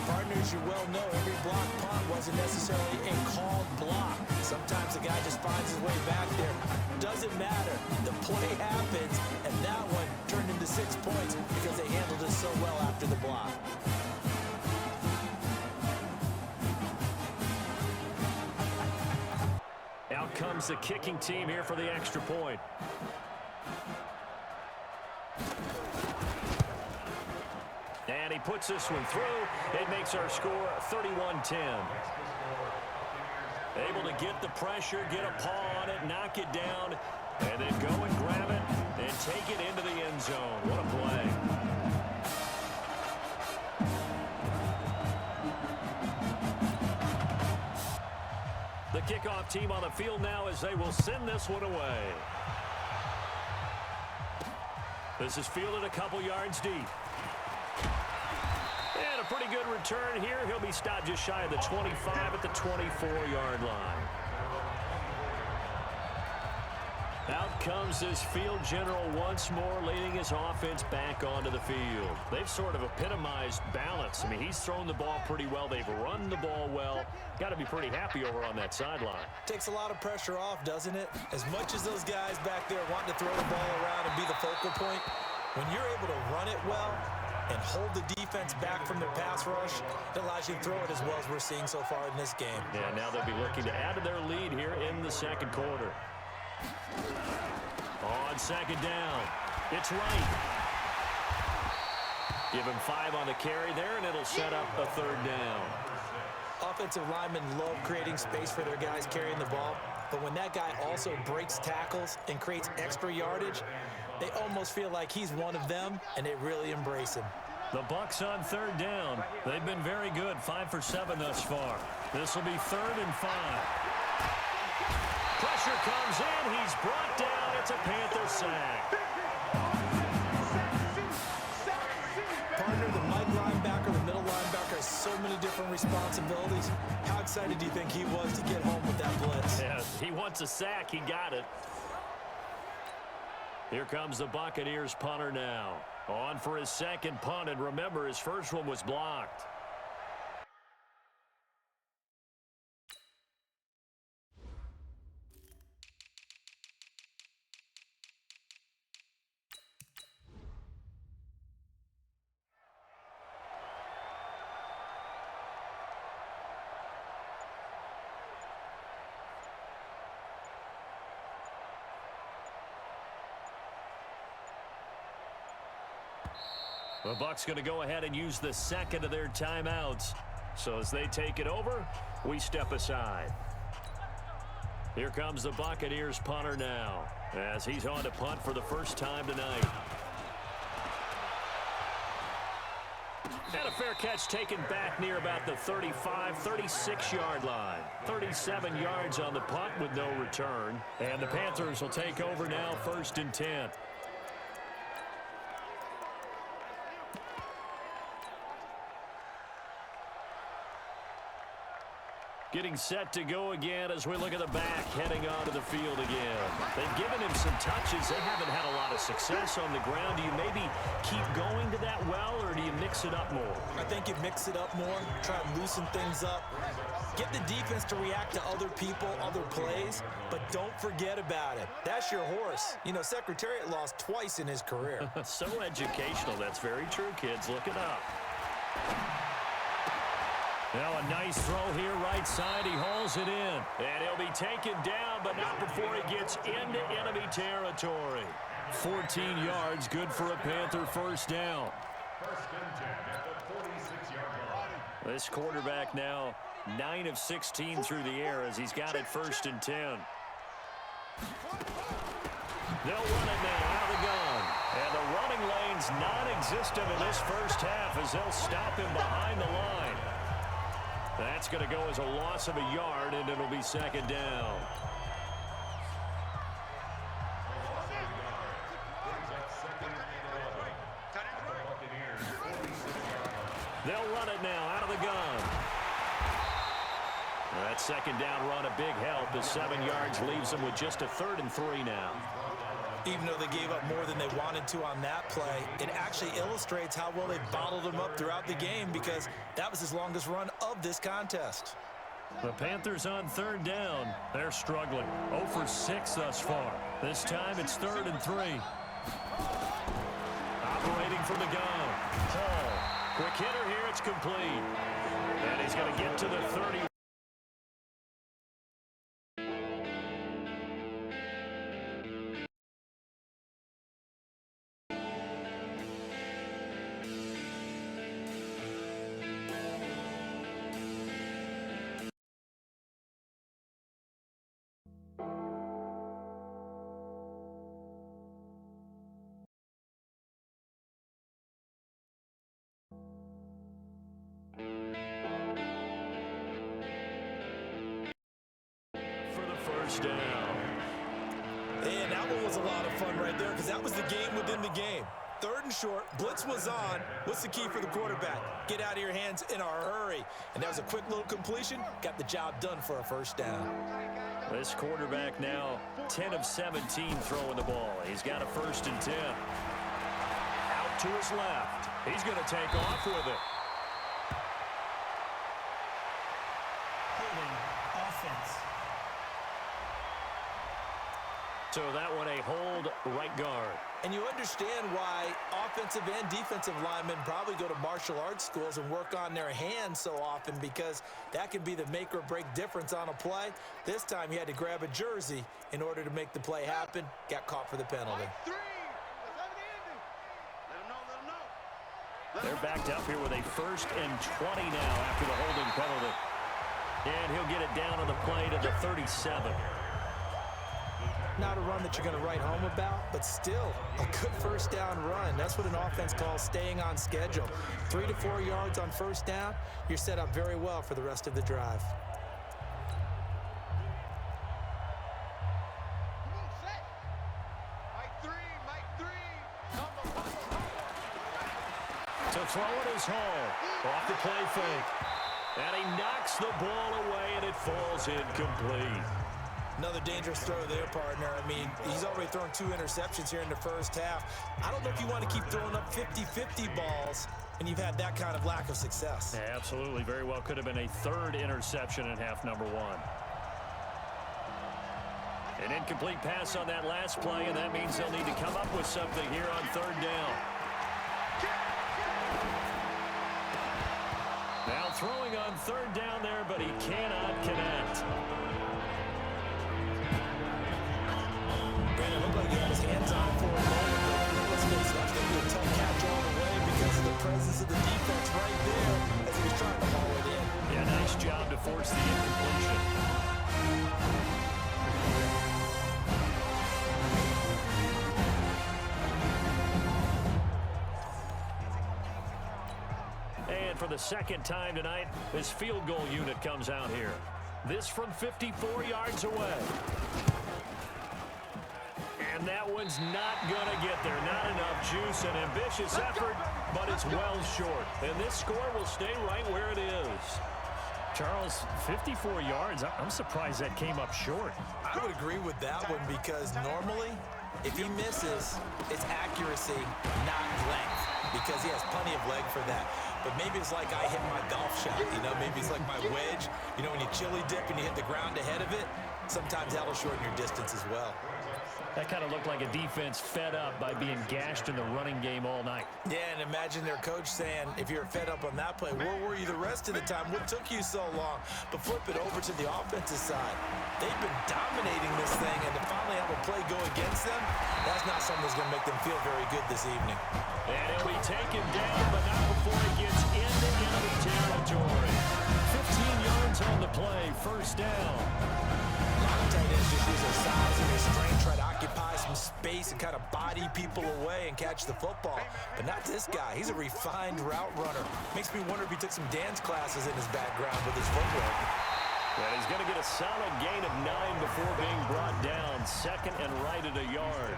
Partners, you well know every block punt wasn't necessarily a called block. Sometimes the guy just finds his way back there. Doesn't matter. The play happens, and that one turned into 6 points because they handled it so well after the block. Out comes the kicking team here for the extra point. And he puts this one through. It makes our score 31-10. Able to get the pressure, get a paw on it, knock it down, and then go and grab it and take it into the end zone. What a play. The kickoff team on the field now as they will send this one away. This is fielded a couple yards deep. And a pretty good return here. He'll be stopped just shy of the 25 at the 24-yard line. Out comes this field general once more, leading his offense back onto the field. They've sort of epitomized balance. I mean, he's thrown the ball pretty well. They've run the ball well. Got to be pretty happy over on that sideline. Takes a lot of pressure off, doesn't it? As much as those guys back there want to throw the ball around and be the focal point, when you're able to run it well and hold the defense back from their pass rush, it allows you to throw it as well as we're seeing so far in this game. Yeah, now they'll be looking to add to their lead here in the second quarter. On second down, it's right. Give him 5 on the carry there, and it'll set up a 3rd down. Offensive linemen love creating space for their guys carrying the ball, but when that guy also breaks tackles and creates extra yardage, they almost feel like he's one of them, and they really embrace him. The Bucs on 3rd down. They've been very good, 5 for 7 thus far. This will be 3rd and 5. Pressure comes in. He's brought down. It's a Panther sack. Partner, the Mike linebacker, the middle linebacker has so many different responsibilities. How excited do you think he was to get home with that blitz? Yeah, he wants a sack. He got it. Here comes the Buccaneers punter now. On for his second punt, and remember, his first one was blocked. The Bucs going to go ahead and use the second of their timeouts. So as they take it over, we step aside. Here comes the Buccaneers punter now, as he's on to punt for the first time tonight. And a fair catch taken back near about the 35, 36-yard line. 37 yards on the punt with no return. And the Panthers will take over now, 1st and 10. Getting set to go again as we look at the back, heading onto the field again. They've given him some touches. They haven't had a lot of success on the ground. Do you maybe keep going to that well, or do you mix it up more? I think you mix it up more, try to loosen things up. Get the defense to react to other people, other plays, but don't forget about it. That's your horse. You know, Secretariat lost twice in his career. So educational. That's very true, kids. Look it up. Now a nice throw here, right side. He hauls it in. And he'll be taken down, but not before he gets into enemy territory. 14 yards, good for a Panther first down. This quarterback now 9 of 16 through the air as he's got it 1st and 10. They'll run it now out of the gun. And the running lane's non-existent in this first half as they'll stop him behind the line. That's going to go as a loss of a yard, and it'll be 2nd down. They'll run it now out of the gun. That 2nd down run, a big help as 7 yards leaves them with just a 3rd and 3 now. Even though they gave up more than they wanted to on that play, it actually illustrates how well they bottled them up throughout the game because that was his longest run of this contest. The Panthers on 3rd down. They're struggling. 0 for 6 thus far. This time it's 3rd and 3. Operating from the gun. Paul. Quick hitter here. It's complete. And he's going to get to the 30. Down. And that one was a lot of fun right there because that was the game within the game. 3rd and short, blitz was on. What's the key for the quarterback? Get out of your hands in a hurry. And that was a quick little completion. Got the job done for a 1st down. This quarterback now 10 of 17 throwing the ball. He's got a 1st and 10. Out to his left. He's going to take off with it. Holding offense. So that one a hold right guard. And you understand why offensive and defensive linemen probably go to martial arts schools and work on their hands so often because that can be the make or break difference on a play. This time he had to grab a jersey in order to make the play happen. Got caught for the penalty. They're backed up here with a 1st and 20 now after the holding penalty. And he'll get it down on the play to the 37. Not a run that you're going to write home about, but still a good 1st down run. That's what an offense calls staying on schedule. 3 to 4 yards on 1st down, you're set up very well for the rest of the drive. To throw it is Hall. Off the play fake. And he knocks the ball away, and it falls incomplete. Another dangerous throw there, partner. I mean, he's already thrown 2 interceptions here in the first half. I don't know if you want to keep throwing up 50-50 balls and you've had that kind of lack of success. Yeah, absolutely. Very well could have been a 3rd interception in half number 1. An incomplete pass on that last play, and that means they'll need to come up with something here on 3rd down. Now throwing on 3rd down there, but he cannot connect. Brandon, looked like he had his hands on it for a moment. That's going to be a tough catch all the way because of the presence of the defense right there as he was trying to haul it in. Yeah, nice job to force the incompletion. And for the 2nd time tonight, this field goal unit comes out here. This from 54 yards away. And that one's not going to get there. Not enough juice. An ambitious effort, but it's well short. And this score will stay right where it is. Charles, 54 yards. I'm surprised that came up short. I would agree with that one because normally, if he misses, it's accuracy, not length, because he has plenty of leg for that. But maybe it's like I hit my golf shot, you know, maybe it's like my wedge. You know, when you chili dip and you hit the ground ahead of it, sometimes that'll shorten your distance as well. That kind of looked like a defense fed up by being gashed in the running game all night. Yeah, and imagine their coach saying, if you're fed up on that play, where were you the rest of the time? What took you so long? But flip it over to the offensive side. They've been dominating this thing, and to finally have a play go against them, that's not something that's going to make them feel very good this evening. And he'll be taken down, but not before he gets into enemy territory. 15 yards on the play, first down. A lot of tight ends just use their size and their strength, try to occupy some space and kind of body people away and catch the football. But not this guy. He's a refined route runner. Makes me wonder if he took some dance classes in his background with his footwork. And he's going to get a solid gain of 9 before being brought down. Second and right at a yard.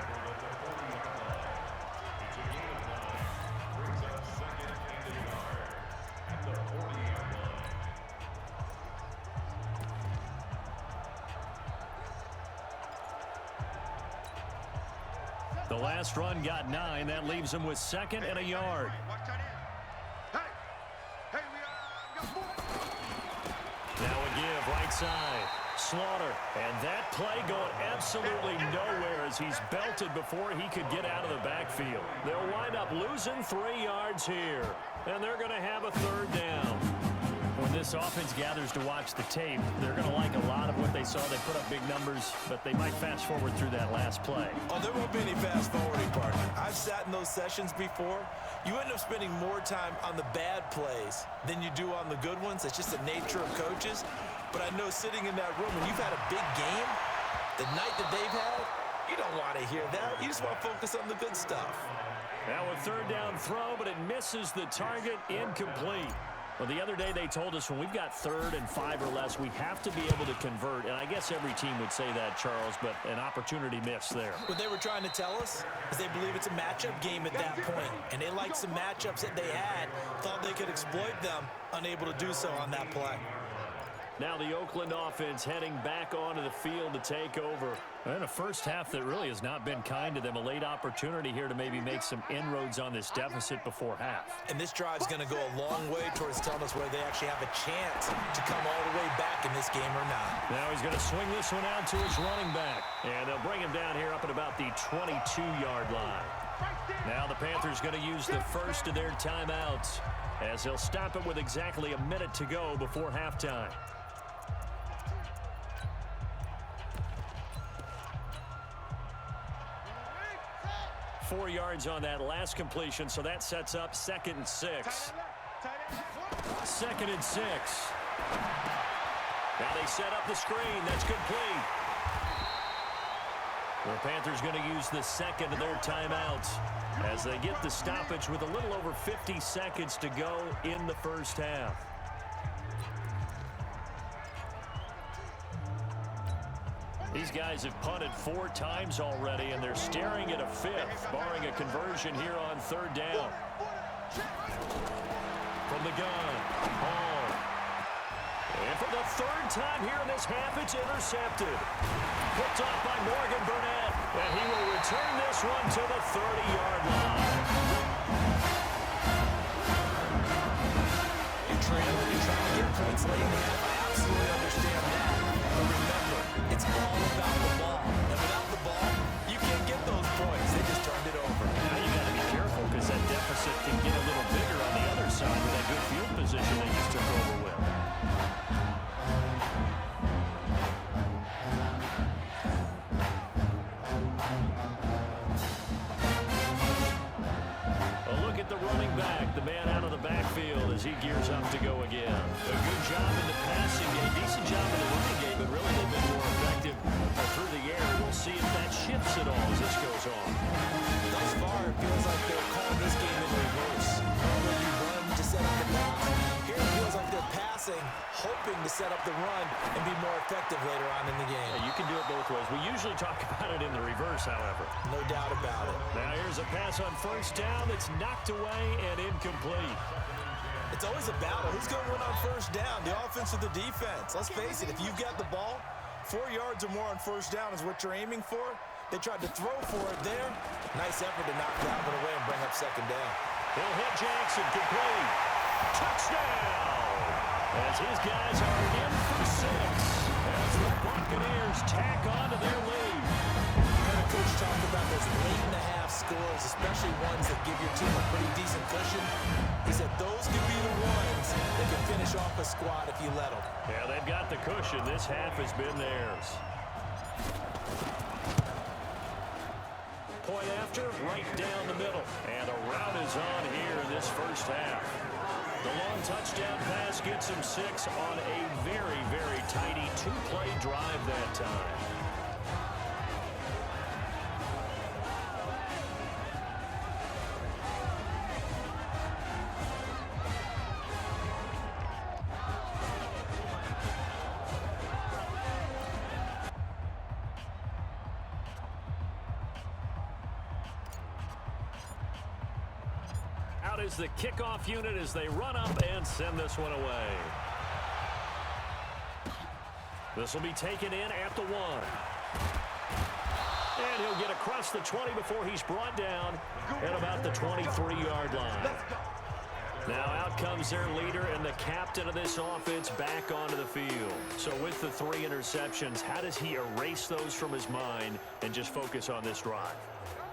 The last run got 9. That leaves him with second and a yard. Now a give, right side. Slaughter. And that play going absolutely nowhere as he's belted before he could get out of the backfield. They'll wind up losing 3 yards here. And they're going to have a third down. When this offense gathers to watch the tape, they're going to like a lot of what they saw. They put up big numbers, but they might fast forward through that last play. Oh, there won't be any fast forwarding, partner. I've sat in those sessions before. You end up spending more time on the bad plays than you do on the good ones. It's just the nature of coaches. But I know sitting in that room, when you've had a big game, the night that they've had, you don't want to hear that. You just want to focus on the good stuff. Now a third down throw, but it misses the target, incomplete. Well, the other day they told us when we've got 3rd and 5 or less, we have to be able to convert. And I guess every team would say that, Charles, but an opportunity missed there. What they were trying to tell us is they believe it's a matchup game at that point. And they liked some matchups that they had, thought they could exploit them, unable to do so on that play. Now the Oakland offense heading back onto the field to take over. And a first half that really has not been kind to them. A late opportunity here to maybe make some inroads on this deficit before half. And this drive's going to go a long way towards telling us whether they actually have a chance to come all the way back in this game or not. Now he's going to swing this one out to his running back. And they'll bring him down here up at about the 22-yard line. Now the Panthers going to use the first of their timeouts as they'll stop it with exactly a minute to go before halftime. 4 yards on that last completion, so that sets up 2nd and 6. 2nd and 6. Now they set up the screen. That's complete. The Panthers going to use the second of their timeouts as they get the stoppage with a little over 50 seconds to go in the first half. These guys have punted 4 times already, and they're staring at a 5th, barring a conversion here on 3rd down. From the gun, Hall. And for the 3rd time here in this half, it's intercepted. Picked off by Morgan Burnett, and he will return this one to the 30-yard line. You're trying to get points late in the half. I absolutely understand that. But remember, it's all about the ball. And without the ball, you can't get those points. They just turned it over. Now you got to be careful because that deficit can get a little bigger on the other side with that good field position they just took over with. A look at the running back, the man out of the backfield as he gears up to go again. A good job in the passing game, decent job in the running game, but really they've been more effective through the air. We'll see if that shifts at all as this goes on. Thus far, it feels like they're calling this game in reverse. When you run to set up the pass, here it feels like they're passing, hoping to set up the run and be more effective later on in the game. Yeah, you can do it both ways. We usually talk about it in the reverse, however. No doubt about it. Now here's a pass on 1st down that's knocked away and incomplete. It's always a battle. Who's going to win on 1st down, the offense or the defense? Let's face it, if you've got the ball, 4 yards or more on 1st down is what you're aiming for. They tried to throw for it there. Nice effort to knock that one away and bring up 2nd down. He'll hit Jackson, complete. Touchdown! As his guys are in for 6. As the Buccaneers tack on to their lead. Coach talked about those late-in-the-half scores, especially ones that give your team a pretty decent cushion. He said those could be the ones that can finish off a squad if you let them. Yeah, they've got the cushion. This half has been theirs. Point after, right down the middle. And a rout is on here in this first half. The long touchdown pass gets him 6 on a very, very tidy two-play drive that time. Out is the kickoff unit as they run up and send this one away. This will be taken in at the 1. And he'll get across the 20 before he's brought down at about the 23-yard line. Now out comes their leader and the captain of this offense back onto the field. So with the 3 interceptions, how does he erase those from his mind and just focus on this drive?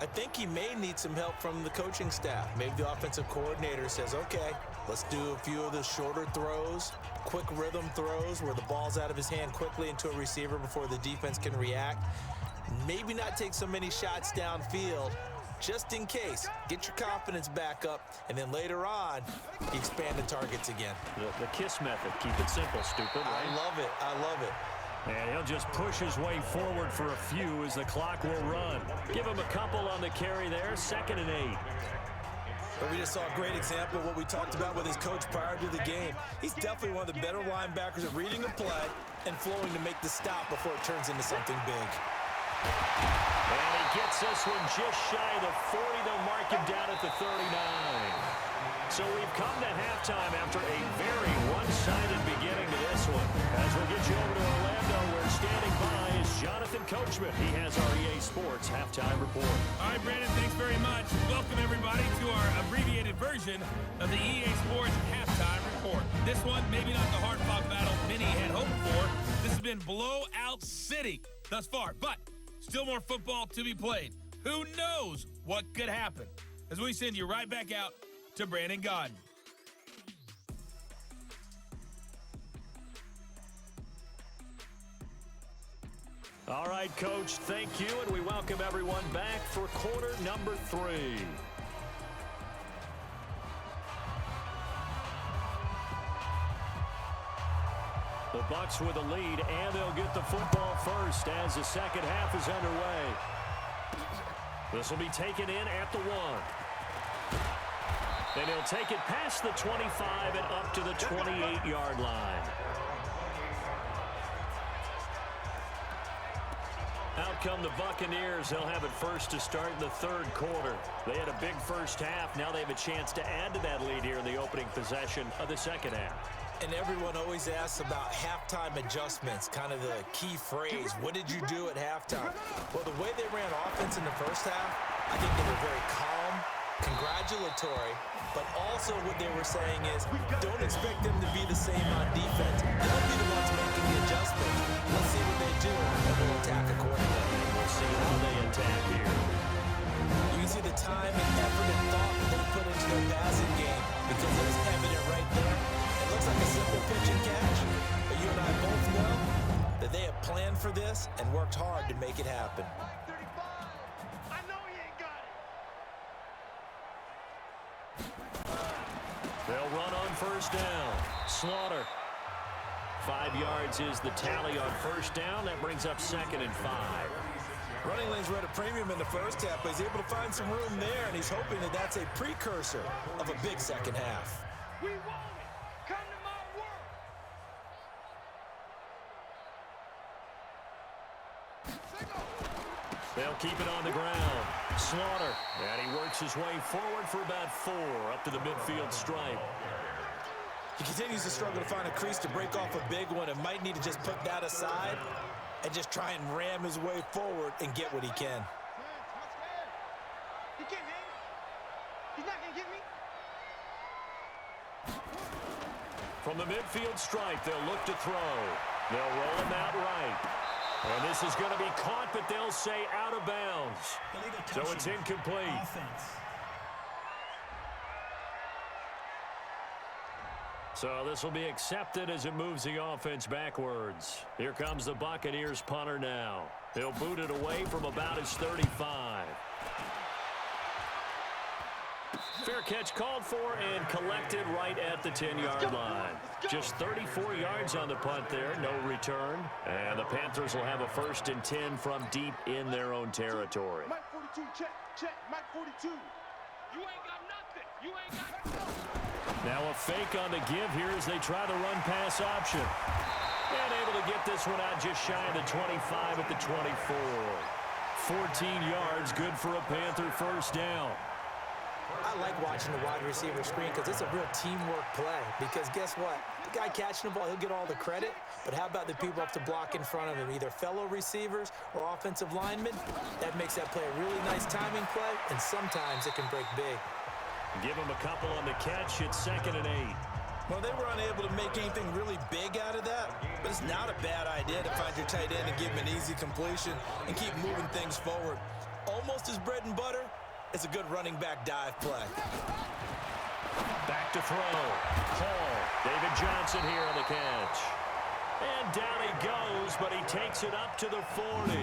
I think he may need some help from the coaching staff. Maybe the offensive coordinator says, okay, let's do a few of the shorter throws, quick rhythm throws where the ball's out of his hand quickly into a receiver before the defense can react. Maybe not take so many shots downfield just in case. Get your confidence back up, and then later on, expand the targets again. The KISS method. Keep it simple, stupid. Right? I love it. I love it. And he'll just push his way forward for a few as the clock will run. Give him a couple on the carry there, 2nd and 8. But we just saw a great example of what we talked about with his coach prior to the game. He's definitely one of the better linebackers at reading a play and flowing to make the stop before it turns into something big. And he gets this one just shy of the 40. They'll mark him down at the 39. So we've come to halftime after a very one-sided beginning to this one. As we'll get you over to Orlando, where standing by is Jonathan Coachman. He has our EA Sports Halftime Report. All right, Brandon, thanks very much. Welcome, everybody, to our abbreviated version of the EA Sports Halftime Report. This one, maybe not the hard-fought battle many had hoped for. This has been blowout city thus far, but still more football to be played. Who knows what could happen? As we send you right back out to Brandon Gaudin. All right, Coach, thank you, and we welcome everyone back for quarter number 3. The Bucs with a lead, and they'll get the football first as the second half is underway. This will be taken in at the 1. And he'll take it past the 25 and up to the 28-yard line. Out come the Buccaneers. They'll have it first to start in the 3rd quarter. They had a big first half. Now they have a chance to add to that lead here in the opening possession of the second half. And everyone always asks about halftime adjustments, kind of the key phrase. What did you do at halftime? Well, the way they ran offense in the first half, I think they were very calm, congratulatory, but also what they were saying is don't expect them to be the same on defense. They'll be the ones making the adjustments. Let's see what they do, and we'll attack accordingly. We'll see how they attack here. You can see the time and effort and thought that they put into their passing game because it was evident right there. It looks like a simple pitch and catch, but you and I both know that they have planned for this and worked hard to make it happen. I know he ain't got it. They'll run on first down. Slaughter. 5 yards is the tally on first down. That brings up 2nd and 5. Running lanes were at a premium in the first half, but he's able to find some room there, and he's hoping that that's a precursor of a big second half. We want it. Come to my world. They'll keep it on the ground. Slaughter. And he works his way forward for about 4 up to the midfield stripe. He continues to struggle to find a crease to break off a big one and might need to just put that aside and just try and ram his way forward and get what he can. He can't hang. He's not going to get me. From the midfield stripe, they'll look to throw. They'll roll him out right. And this is going to be caught, but they'll say out of bounds. So it's incomplete. Offense. So this will be accepted as it moves the offense backwards. Here comes the Buccaneers punter now. He'll boot it away from about his 35. Fair catch called for and collected right at the 10-yard line. Just 34 yards on the punt there, no return. And the Panthers will have a 1st and 10 from deep in their own territory. Mike 42, check, Mike 42. You ain't got nothing. You ain't got nothing. Now a fake on the give here as they try the run-pass option. And able to get this one out just shy of the 25 at the 24. 14 yards, good for a Panther 1st down. I like watching the wide receiver screen because it's a real teamwork play. Because guess what? The guy catching the ball, he'll get all the credit. But how about the people up to block in front of him, either fellow receivers or offensive linemen? That makes that play a really nice timing play, and sometimes it can break big. Give him a couple on the catch. It's 2nd and 8. Well, they were unable to make anything really big out of that, but it's not a bad idea to find your tight end and give him an easy completion and keep moving things forward. Almost his bread and butter. It's a good running back dive play. Back to throw. Hall. David Johnson here on the catch. And down he goes, but he takes it up to the 40.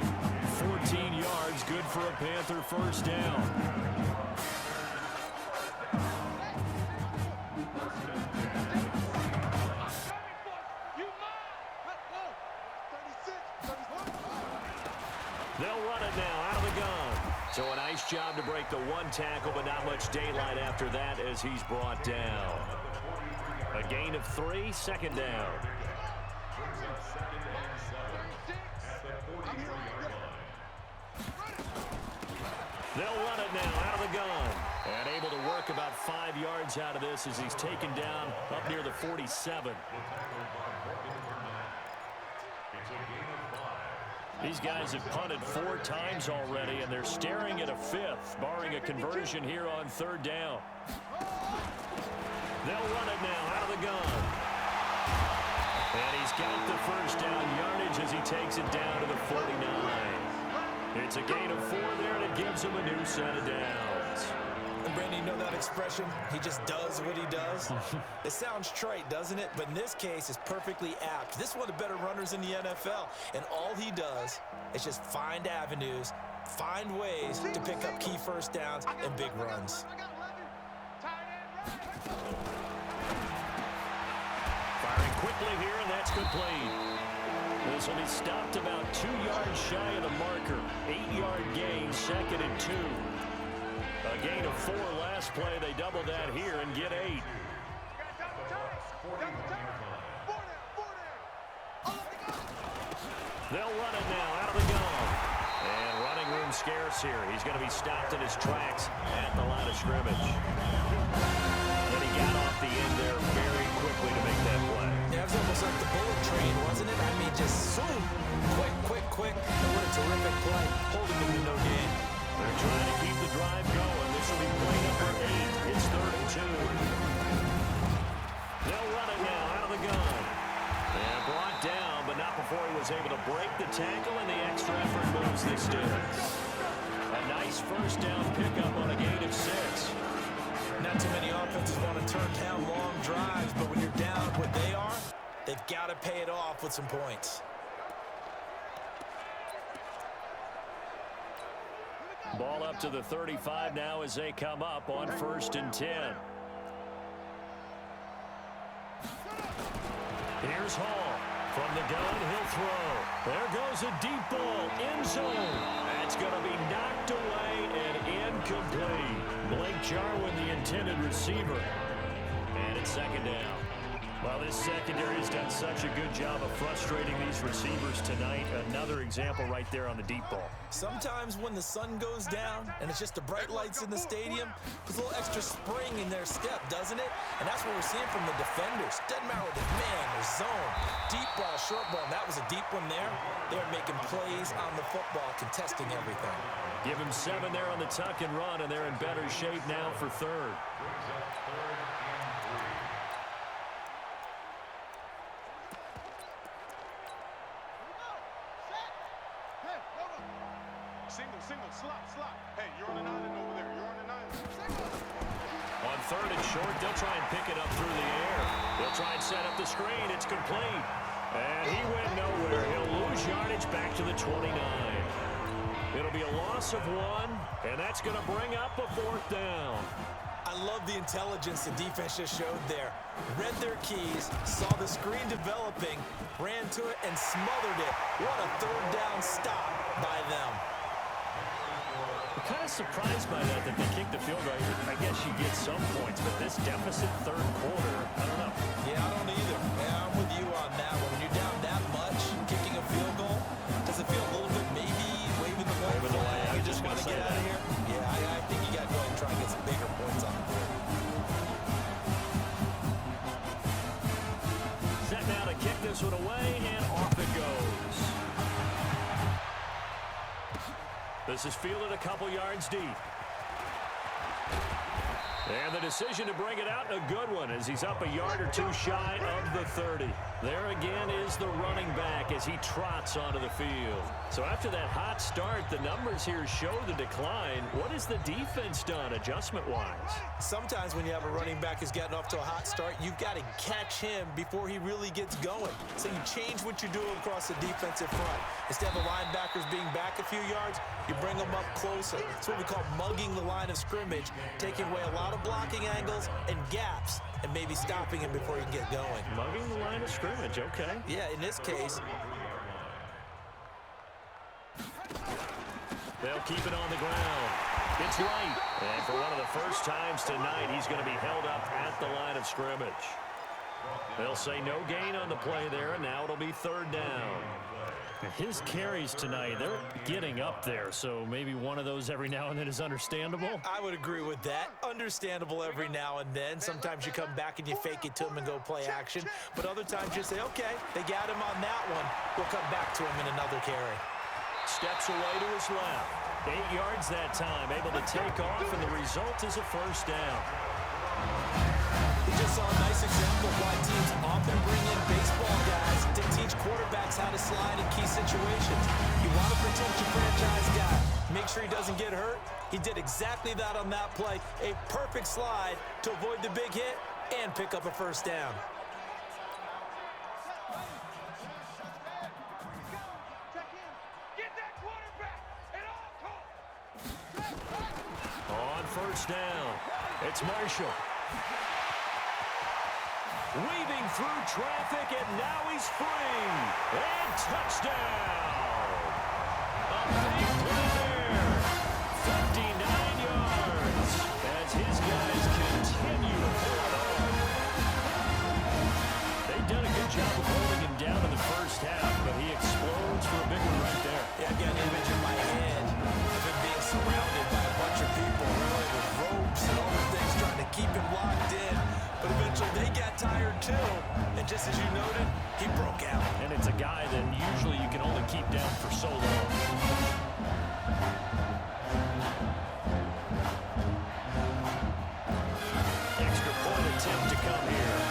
14 yards, good for a Panther 1st down. They'll run it now out of the gun. So a nice job to break the one tackle, but not much daylight after that as he's brought down. A gain of 3, 2nd down. They'll run it now out of the gun. And able to work about 5 yards out of this as he's taken down up near the 47. These guys have punted 4 times already, and they're staring at a 5th, barring a conversion here on 3rd down. They'll run it now out of the gun. And he's got the 1st down yardage as he takes it down to the 49. It's a gain of 4 there, and it gives him a new set of downs. And Brandon, you know that expression? He just does what he does. It sounds trite, doesn't it? But in this case, it's perfectly apt. This is one of the better runners in the NFL. And all he does is just find avenues, find ways to pick up key 1st downs and big runs. Firing quickly here, and that's complete. This will be stopped about 2 yards shy of the marker. 8-yard gain, 2nd and 2. A gain of 4 last play. They double that here and get 8. They'll run it now out of the gun. And running room scarce here. He's going to be stopped in his tracks at the line of scrimmage. And he got off the end there very quickly to make that play. Yeah, it was almost like the bullet train, wasn't it? I mean, just zoom. Quick. And what a terrific play. Holding him to no gain. They're trying to keep the drive going. This will be play number 8. It's 3rd and 2. They'll run it now out of the gun. And brought down, but not before he was able to break the tackle, and the extra effort moves the sticks. A nice 1st down pickup on a gain of 6. Not too many offenses want to turn down long drives, but when you're down what they are, they've got to pay it off with some points. Ball up to the 35 now as they come up on 1st and 10. Here's Hall. From the gun, he'll throw. There goes a deep ball. End zone. That's going to be knocked away and incomplete. Blake Jarwin, the intended receiver. And it's 2nd down. Well, this secondary has done such a good job of frustrating these receivers tonight. Another example right there on the deep ball. Sometimes when the sun goes down and it's just the bright lights in the stadium, puts a little extra spring in their step, doesn't it? And that's what we're seeing from the defenders. Doesn't matter whether it's man or zone. Deep ball, short ball, and that was a deep one there. They're making plays on the football, contesting everything. Give him 7 there on the tuck and run, and they're in better shape now for 3rd. single, slot. Hey, you're on an island over there. You're on an island. On third and short, they'll try and pick it up through the air. They'll try and set up the screen. It's complete. And he went nowhere. He'll lose yardage back to the 29. It'll be a loss of 1, and that's going to bring up a 4th down. I love the intelligence the defense just showed there. Read their keys, saw the screen developing, ran to it, and smothered it. What a 3rd down stop by them. I'm kind of surprised by that they kicked the field goal. I guess you get some points, but this deficit 3rd quarter, I don't know. Yeah, I don't either. Yeah, I'm with you on that one. When you're down that much, kicking a field goal, does it feel a little bit maybe waving the white flag? You just want to get out of here? Yeah, I think you got to go ahead and try and get some bigger points on the board. Set now to kick this one away, and off it goes. This is fielded a couple yards deep. And the decision to bring it out, a good one, as he's up a yard or 2 shy of the 30. There again is the running back as he trots onto the field. So after that hot start, the numbers here show the decline. What has the defense done adjustment-wise? Sometimes when you have a running back who's getting off to a hot start, you've got to catch him before he really gets going. So you change what you're doing across the defensive front. Instead of the linebackers being back a few yards, you bring them up closer. It's what we call mugging the line of scrimmage, taking away a lot of blocking angles and gaps, and maybe stopping him before he can get going. Mugging the line of scrimmage, okay. Yeah, in this case, they'll keep it on the ground. It's right. And for one of the first times tonight, he's going to be held up at the line of scrimmage. They'll say no gain on the play there, and now it'll be 3rd down. His carries tonight, they're getting up there, so maybe one of those every now and then is understandable. I would agree with that. Understandable every now and then. Sometimes you come back and you fake it to him and go play action. But other times you say, okay, they got him on that one. We'll come back to him in another carry. Steps away to his left. 8 yards that time, able to take off, and the result is a 1st down. We just saw a nice example of why teams often bring in baseball guys to teach quarterbacks how to slide in key situations. You want to protect your franchise guy. Make sure he doesn't get hurt. He did exactly that on that play. A perfect slide to avoid the big hit and pick up a 1st down. Get that quarterback at all costs. On 1st down, it's Marshall. Weaving through traffic, and now he's free. And touchdown! A big play there. 59 yards as his guys continue to pull it on. They've done a good job of holding him down in the 1st half, but he explodes for a big one right there. Yeah, I've got an image in my head of him being surrounded by a bunch of people, really, with ropes and all the things trying to keep him locked in. But eventually they got tired too, and just as you noted, he broke out. And it's a guy that usually you can only keep down for so long. Extra point attempt to come here.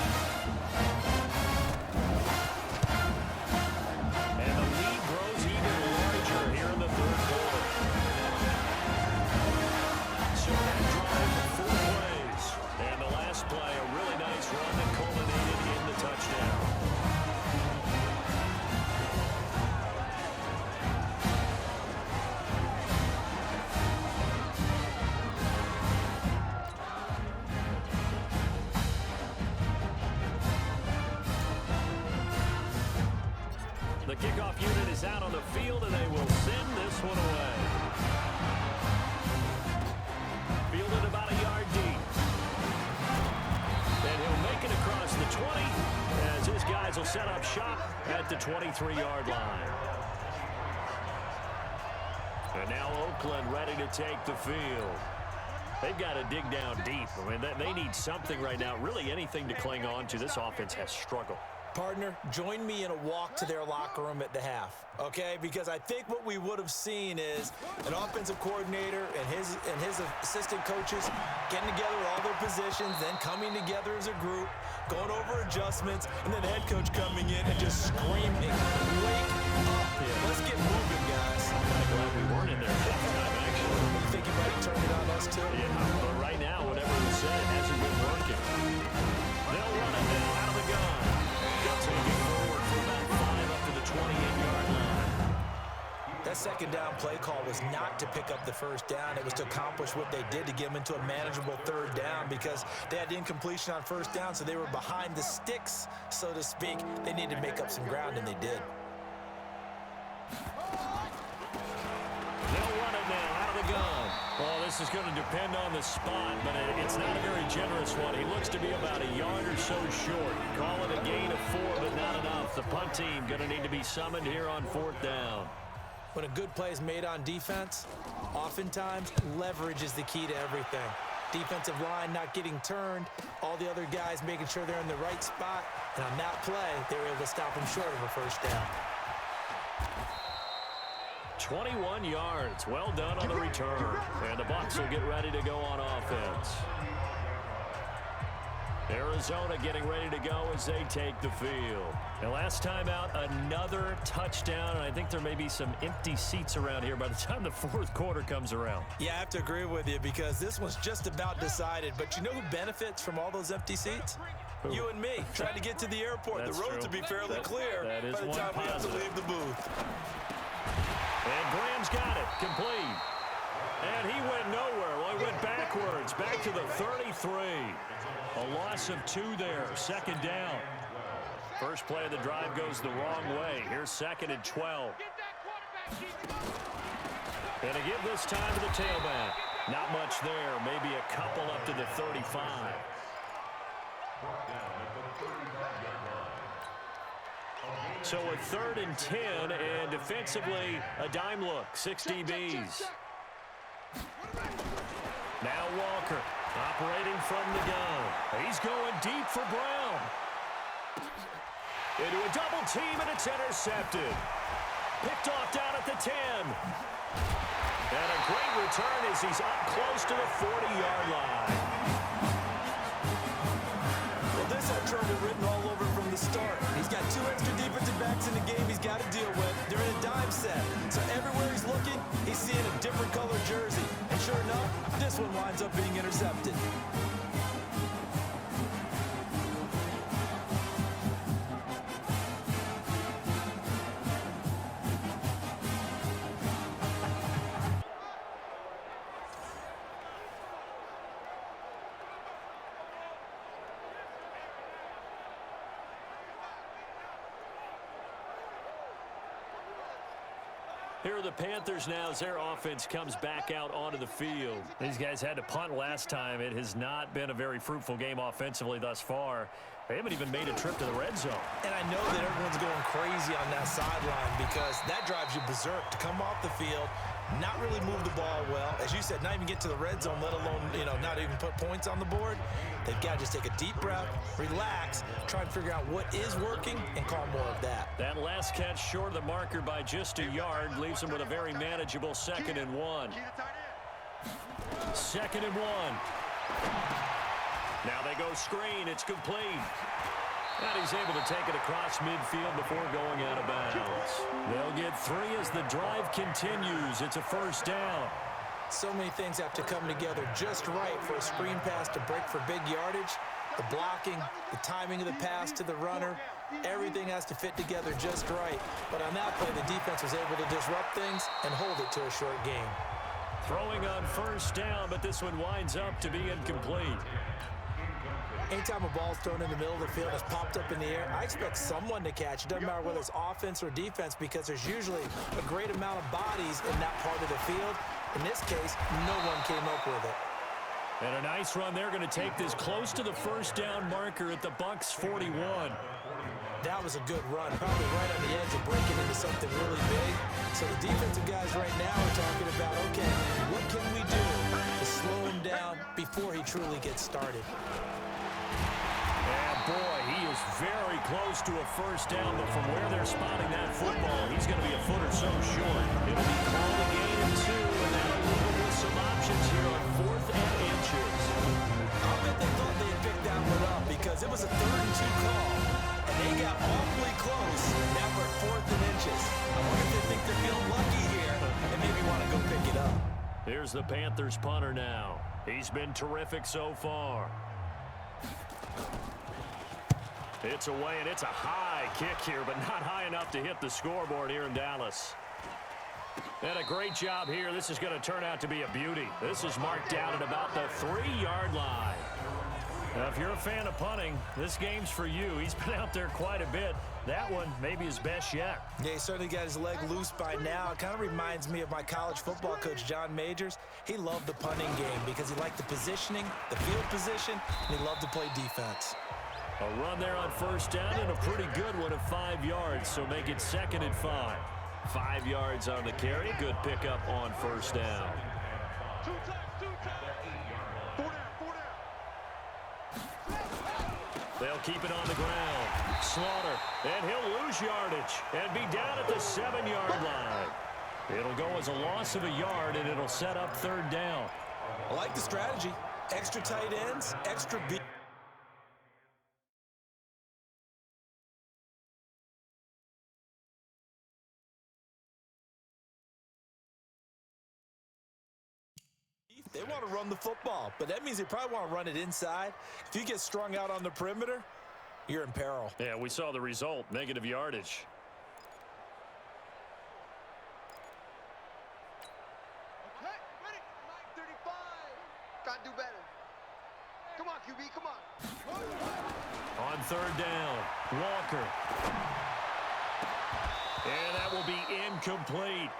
And the lead grows even larger here in the 3rd quarter. So that drive for 4 plays. And the last play, a really nice run that culminated in the touchdown. The kickoff unit is out on the field, and they will send this one away. Fielded about a yard deep. And he'll make it across the 20 as his guys will set up shop at the 23-yard line. And now Oakland ready to take the field. They've got to dig down deep. I mean, they need something right now, really anything to cling on to. This offense has struggled. Partner, join me in a walk to their locker room at the half, okay? Because I think what we would have seen is an offensive coordinator and his assistant coaches getting together with all their positions, then coming together as a group, going over adjustments, and then the head coach coming in and just screaming, wake up. Yeah. Let's get moving, guys. I'm kind of glad we weren't in there at halftime, actually. You think he might have turned it on us, too? Yeah, but right now, whatever he said, it hasn't been working. They'll run it now out of the gun. They'll take it forward for about 5 up to the 28-yard line. That second down play call was not to pick up the first down. It was to accomplish what they did to get them into a manageable third down because they had incompletion on first down, so they were behind the sticks, so to speak. They needed to make up some ground, and they did. They'll run it now out of the gun. Well, this is going to depend on the spot, but it's not a very generous one. He looks to be about a yard or so short. Call it a gain of 4, but not enough. The punt team going to need to be summoned here on 4th down. When a good play is made on defense, oftentimes leverage is the key to everything. Defensive line not getting turned, all the other guys making sure they're in the right spot, and on that play, they were able to stop them short of a first down. 21 yards. Well done on the return. And the Bucs will get ready to go on offense. Arizona getting ready to go as they take the field. And last time out, another touchdown, and I think there may be some empty seats around here by the time the 4th quarter comes around. Yeah, I have to agree with you because this one's just about decided. But you know who benefits from all those empty seats? Who? You and me, trying to get to the airport. That's the roads true. will be fairly clear that is by the one time we have to positive. leave the booth. And Graham's got it, complete. And he went nowhere. Well, he went backwards, back to the 33. A loss of 2 there, 2nd down. First play of the drive goes the wrong way. Here's 2nd and 12. And to give this time to the tailback. Not much there, maybe a couple up to the 35. So a 3rd and 10, and defensively, a dime look, 6 DBs. Now Walker, operating from the gun. He's going deep for Brown. Into a double team, and it's intercepted. Picked off down at the 10. And a great return as he's up close to the 40-yard line. Well, this had trouble written all over from the start. He's got 2 extra defensive backs in the game he's got to deal with. They're in a dime set. So everywhere he's looking, he's seeing a different color jersey. And sure enough, this one winds up being intercepted. Here are the Panthers now as their offense comes back out onto the field. These guys had to punt last time. It has not been a very fruitful game offensively thus far. They haven't even made a trip to the red zone. And I know that everyone's going crazy on that sideline because that drives you berserk to come off the field, not really move the ball well. As you said, not even get to the red zone, let alone, not even put points on the board. They've got to just take a deep breath, relax, try and figure out what is working, and call more of that. That last catch short of the marker by just a yard leaves them with a very manageable 2nd and 1. 2nd and 1. Now they go screen. It's complete. And he's able to take it across midfield before going out of bounds. They'll get 3 as the drive continues. It's a 1st down. So many things have to come together just right for a screen pass to break for big yardage. The blocking, the timing of the pass to the runner, everything has to fit together just right. But on that play, the defense was able to disrupt things and hold it to a short game. Throwing on 1st down, but this one winds up to be incomplete. Anytime a ball's thrown in the middle of the field, it's popped up in the air, I expect someone to catch. It doesn't matter whether it's offense or defense because there's usually a great amount of bodies in that part of the field. In this case, no one came up with it. And a nice run there, going to take this close to the 1st down marker at the Bucs 41. That was a good run, probably right on the edge of breaking into something really big. So the defensive guys right now are talking about, okay, what can we do to slow him down before he truly gets started? And boy, he was very close to a first down, but from where they're spotting that football, he's going to be a foot or so short. It'll be called a gain of 2, and that'll leave them with some options here on 4th and inches. I'll bet they thought they had picked that one up because it was a 3rd and 2 call, and they got awfully close. Now we're at 4th and inches. I wonder if they think they're feeling lucky here and maybe want to go pick it up. Here's the Panthers punter now. He's been terrific so far. It's away, and it's a high kick here, but not high enough to hit the scoreboard here in Dallas. And a great job here. This is going to turn out to be a beauty. This is marked down at about the 3-yard line. Now, if you're a fan of punting, this game's for you. He's been out there quite a bit. That one maybe his best yet. Yeah, he certainly got his leg loose by now. It kind of reminds me of my college football coach, John Majors. He loved the punting game because he liked the positioning, the field position, and he loved to play defense. A run there on first down and a pretty good one at 5 yards, so make it 2nd and 5. 5 yards on the carry. Good pickup on first down. 2 times, 2 times. 4 down, 4 down. They'll keep it on the ground. Slaughter, and he'll lose yardage and be down at the 7-yard line. It'll go as a loss of a yard, and it'll set up 3rd down. I like the strategy. Extra tight ends, extra beat. They want to run the football, but that means they probably want to run it inside. If you get strung out on the perimeter, you're in peril. Yeah, we saw the result, negative yardage. Okay, ready. 35. Gotta do better. Come on, QB, come on. On 3rd down, Walker. And that will be incomplete.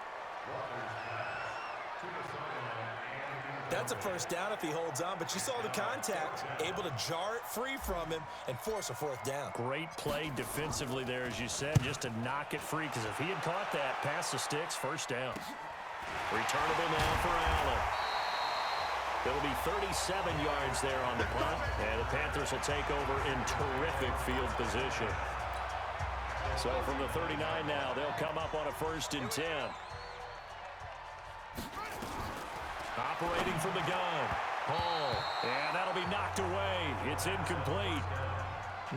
That's a first down if he holds on, but you saw the contact, able to jar it free from him and force a 4th down. Great play defensively there, as you said, just to knock it free, because if he had caught that, past the sticks, first down. Returnable now for Allen. It'll be 37 yards there on the punt, and the Panthers will take over in terrific field position. So from the 39 now, they'll come up on a 1st and 10. Operating from the gun. Hall. And that'll be knocked away. It's incomplete.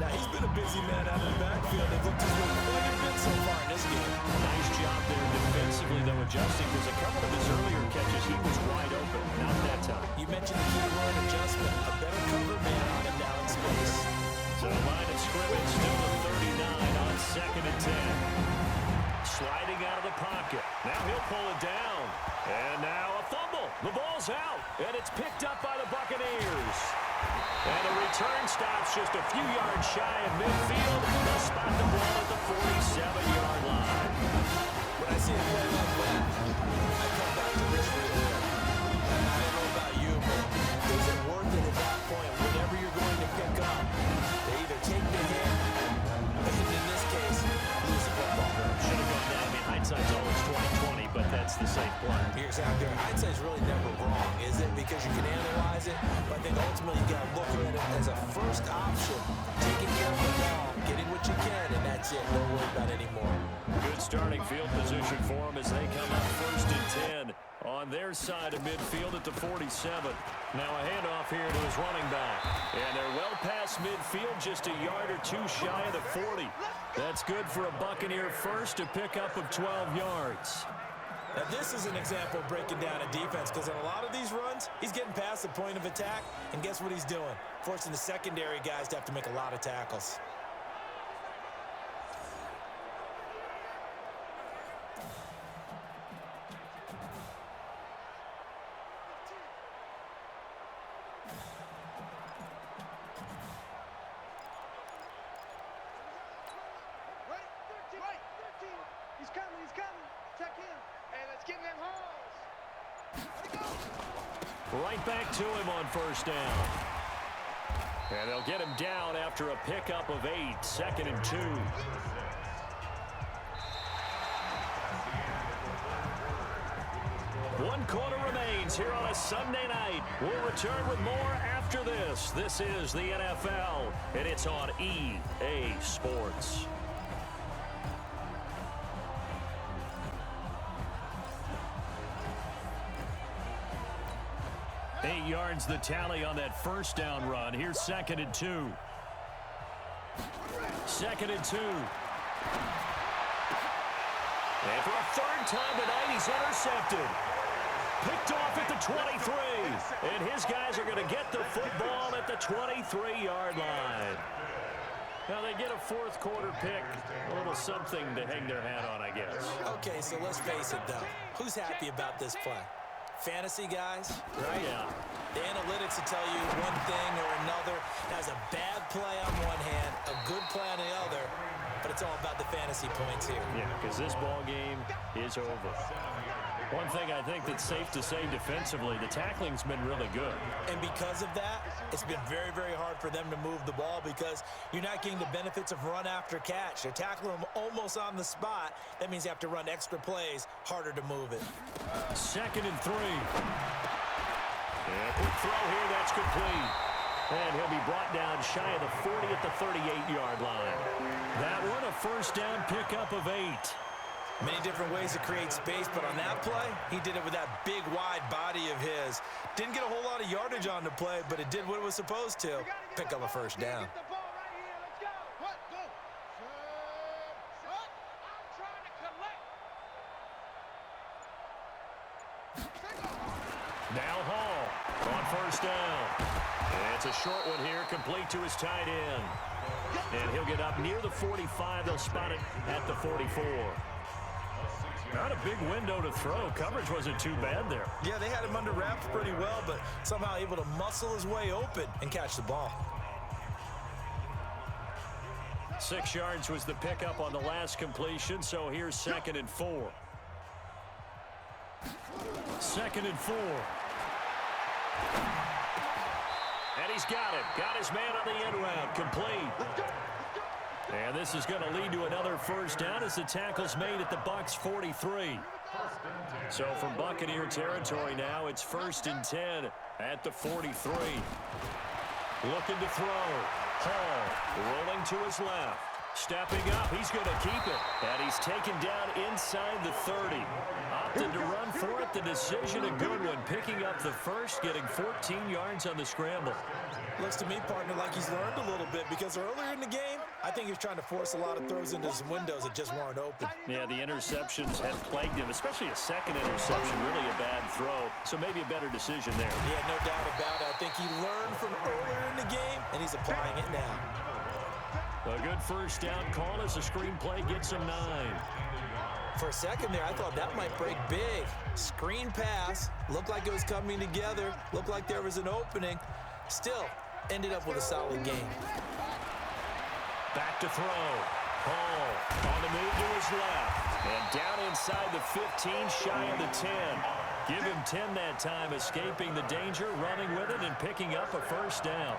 Now, he's been a busy man out of the backfield. They've looked his way quite a bit so far in this game. Nice job there defensively, though, adjusting, because a couple of his earlier catches, he was wide open. Not that time. You mentioned the key word adjustment. A better cover man on him now in space. So the line of scrimmage still at 39 on 2nd and 10. Sliding out of the pocket. Now he'll pull it down. And now a fumble. The ball's out, and it's picked up by the Buccaneers. And the return stops just a few yards shy of midfield. They'll spot the ball at the 47-yard line. When I see a play like that, I come back to this right here. I don't know about you, but is it worth it at that point? Whatever you're going to pick up, they either take the hit, and in this case, lose the football. Should have gone down. I mean, hindsight's always 20/20, but that's the safe play. You're exactly right. Hindsight's really never wrong, is it? Because you can analyze it, but I think ultimately you got to look at it as a first option, taking care of the ball, getting what you can, and that's it. Don't worry about it anymore. Good starting field position for them as they come up 1st and 10 on their side of midfield at the 47. Now a handoff here to his running back. And they're well past midfield, just a yard or two shy of the 40. That's good for a Buccaneer first, a pickup of 12 yards. Now, this is an example of breaking down a defense, because in a lot of these runs, he's getting past the point of attack, and guess what he's doing? Forcing the secondary guys to have to make a lot of tackles. Ready? 13. Right. 13. He's coming, he's coming. Check in. Hey, let's get in them holes. Ready, go. Right back to him on first down. And they'll get him down after a pickup of 8, 2nd and 2. 1 quarter remains here on a Sunday night. We'll return with more after after this. This is the NFL, and it's on EA Sports. 8 yards the tally on that first down run. Here's 2nd and 2. 2nd and 2. And for a third time tonight, he's intercepted. Picked off at the 23. And his guys are going to get the football at the 23-yard line. Now they get a fourth quarter pick. A little something to hang their hat on, I guess. Okay, so let's face it, though. Who's happy about this play? Fantasy guys, right? Yeah. The analytics will tell you one thing or another. Has a bad play on one hand, a good play on the other, but it's all about the fantasy points here. Yeah, because this ball game is over. One thing I think that's safe to say defensively, the tackling's been really good. And because of that, it's been very, very hard for them to move the ball because you're not getting the benefits of run after catch. They're tackling them almost on the spot. That means you have to run extra plays, harder to move it. 2nd and 3. Yeah, quick throw here, that's complete. And he'll be brought down shy of the 40 at the 38-yard line. That one, a first down pickup of 8. Many different ways to create space, but on that play, he did it with that big, wide body of his. Didn't get a whole lot of yardage on the play, but it did what it was supposed to. Pick up a first down. Now Hall on first down. And it's a short one here, complete to his tight end. And he'll get up near the 45. They'll spot it at the 44. Not a big window to throw. Coverage wasn't too bad there. Yeah, they had him under wraps pretty well, but somehow able to muscle his way open and catch the ball. 6 yards was the pickup on the last completion, so here's 2nd and 4. 2nd and 4. And he's got it. Got his man on the end route. Complete. And this is going to lead to another first down as the tackle's made at the Bucs 43. So from Buccaneer territory now, it's 1st and 10 at the 43. Looking to throw. Hall rolling to his left. Stepping up, he's going to keep it. And he's taken down inside the 30. Opted to run for it. The decision, a good one. Picking up the first, getting 14 yards on the scramble. Looks to me, partner, like he's learned a little bit because earlier in the game, I think he was trying to force a lot of throws into some windows that just weren't open. Yeah, the interceptions have plagued him, especially a second interception, really a bad throw. So maybe a better decision there. Yeah, no doubt about it. I think he learned from earlier in the game, and he's applying it now. A good first down call as the screenplay gets him 9. For a second there, I thought that might break big. Screen pass, looked like it was coming together, looked like there was an opening. Still, ended up with a solid game. Back to throw. Hall on the move to his left. And down inside the 15, shy of the 10. Give him 10 that time, escaping the danger, running with it, and picking up a first down.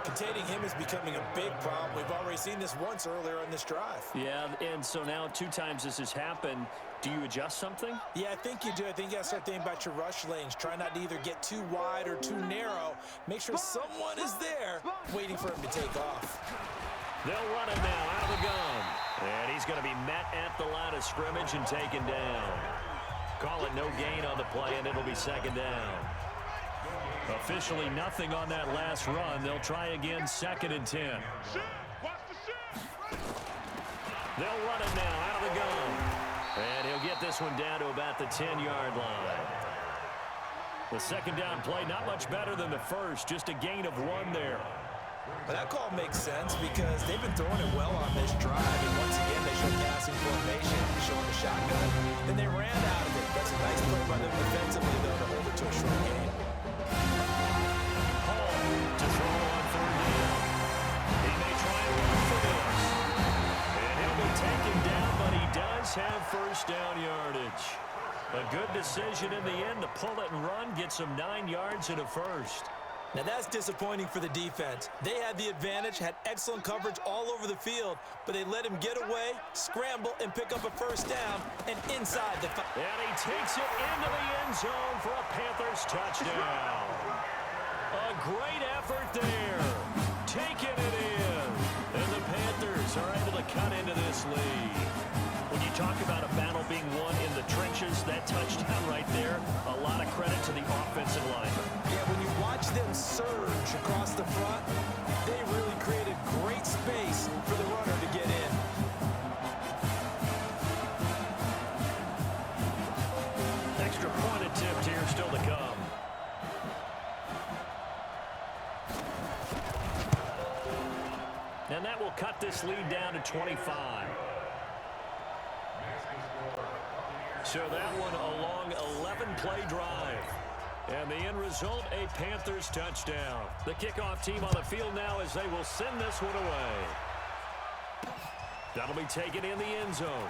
Containing him is becoming a big problem. We've already seen this once earlier on this drive. Yeah, and so now 2 times this has happened. Do you adjust something? Yeah, I think you do. I think you got to start thinking about your rush lanes. Try not to either get too wide or too narrow. Make sure someone is there waiting for him to take off. They'll run it now out of the gun. And he's going to be met at the line of scrimmage and taken down. Call it no gain on the play, and it'll be 2nd down. Officially nothing on that last run. They'll try again, 2nd and 10. They'll run it now out of the gun. And he'll get this one down to about the 10-yard line. The 2nd down play, not much better than the first, just a gain of 1 there. But that call makes sense because they've been throwing it well on this drive. And once again, they showed passing formation, showing the shotgun. Then they ran out of it. That's a nice play by them defensively, though, to hold it to a short game. Hall to throw on 3rd down. He may try and run for this. And he'll be taken down, but he does have first down yardage. A good decision in the end to pull it and run, get some 9 yards and a first. Now that's disappointing for the defense. They had the advantage, had excellent coverage all over the field, but they let him get away, scramble, and pick up a first down, and inside the... And he takes it into the end zone for a Panthers touchdown. A a great effort there. Taking it in. And the Panthers are able to cut into this lead. When you talk about a battle being won in the trenches, that touchdown right there, a lot of credit to the offensive lineman. Yeah, when you watch them surge across the front, they really created great space for the runner to get in. Extra point attempt here still to come. And that will cut this lead down to 25. So that one a long 11-play drive. And the end result, a Panthers touchdown. The kickoff team on the field now as they will send this one away. That'll be taken in the end zone.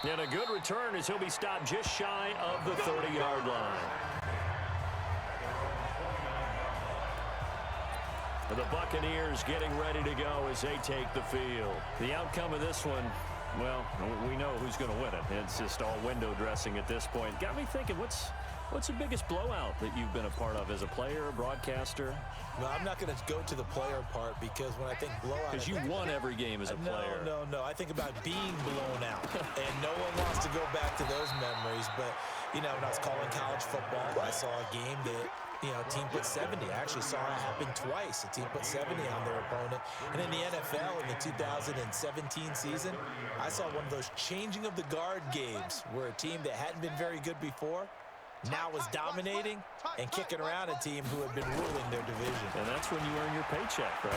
And a good return as he'll be stopped just shy of the 30-yard line. The Buccaneers getting ready to go as they take the field. The outcome of this one, well, we know who's going to win it. It's just all window dressing at this point. Got me thinking, what's the biggest blowout that you've been a part of as a player, broadcaster? No, I'm not going to go to the player part because when I think blowout... Because you won every game as a player. No. I think about being blown out. And no one wants to go back to those memories. But, you know, when I was calling college football, I saw a game that... a team put 70. I actually saw it happen twice. A team put 70 on their opponent. And in the NFL, in the 2017 season, I saw one of those changing of the guard games where a team that hadn't been very good before now was dominating and kicking around a team who had been ruling their division. And that's when you earn your paycheck, right?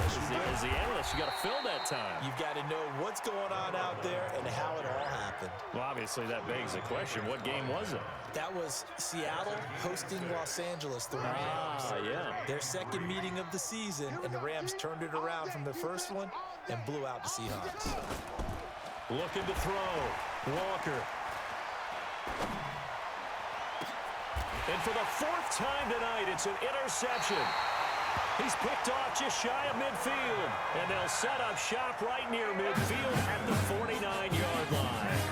As the analyst, you got to fill that time. You've got to know what's going on out there and how it all happened. Well, obviously, that begs the question, what game was it? That was Seattle hosting Los Angeles, the Rams. Yeah. Their second meeting of the season, and the Rams turned it around from the first one and blew out the Seahawks. Looking to throw. Walker. And for the fourth time tonight, it's an interception. He's picked off just shy of midfield. And they'll set up shop right near midfield at the 49-yard line.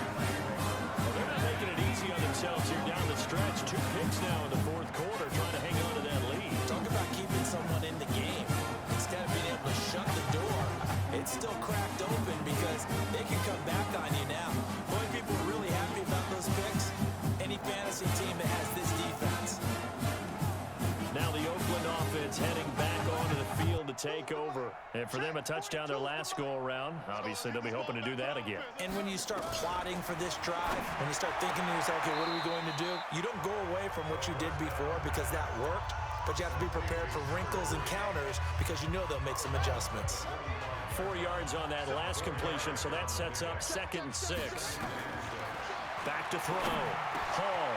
Well, they're not making it easy on themselves here down the stretch. 2 picks now in the fourth quarter trying to hang on to that lead. Talk about keeping someone in the game. Instead of being able to shut the door, it's still cracked open because they can come back on you now. The only people who are really happy about those picks, any fantasy team that has this defense. Now the Oakland offense heading back onto the field to take over. And for them, a touchdown their last go-around. Obviously, they'll be hoping to do that again. And when you start plotting for this drive, when you start thinking to yourself, okay, what are we going to do? You don't go away from what you did before because that worked, but you have to be prepared for wrinkles and counters because you know they'll make some adjustments. 4 yards on that last completion, so that sets up 2nd and 6. Back to throw. Hall.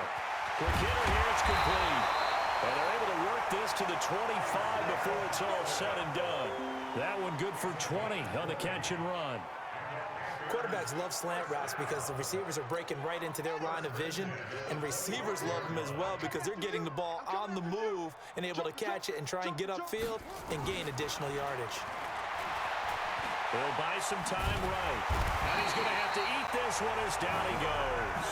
Quick hitter here, it's complete. And they're able to work this to the 25 before it's all said and done. That one good for 20 on the catch and run. Quarterbacks love slant routes because the receivers are breaking right into their line of vision, and receivers love them as well because they're getting the ball on the move and able to catch it and try and get upfield and gain additional yardage. He'll buy some time right. And he's going to have to eat this one as down he goes.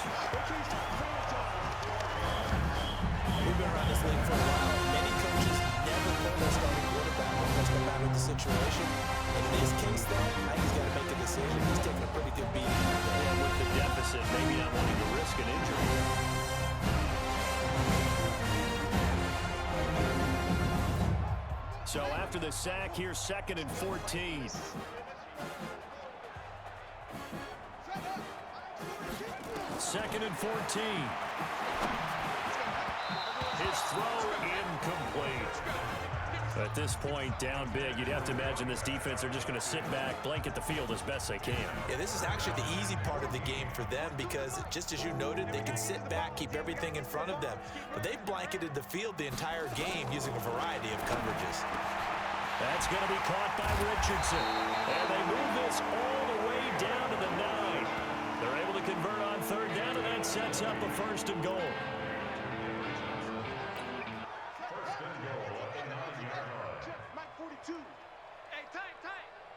We've been around this league for a while. Many coaches never pull their starting quarterback unless no matter the situation. In this case, though, I think he's got to make a decision. He's taking a pretty good beating. And with the deficit, maybe not wanting to risk an injury. So after the sack, here's 2nd and 14. Second and 14. His throw incomplete. At this point, down big, you'd have to imagine this defense are just going to sit back, blanket the field as best they can. Yeah, this is actually the easy part of the game for them because, just as you noted, they can sit back, keep everything in front of them. But they've blanketed the field the entire game using a variety of coverages. That's going to be caught by Richardson. And they move this all the way down to the 9. They're able to convert on 3rd down, and that sets up a 1st and goal.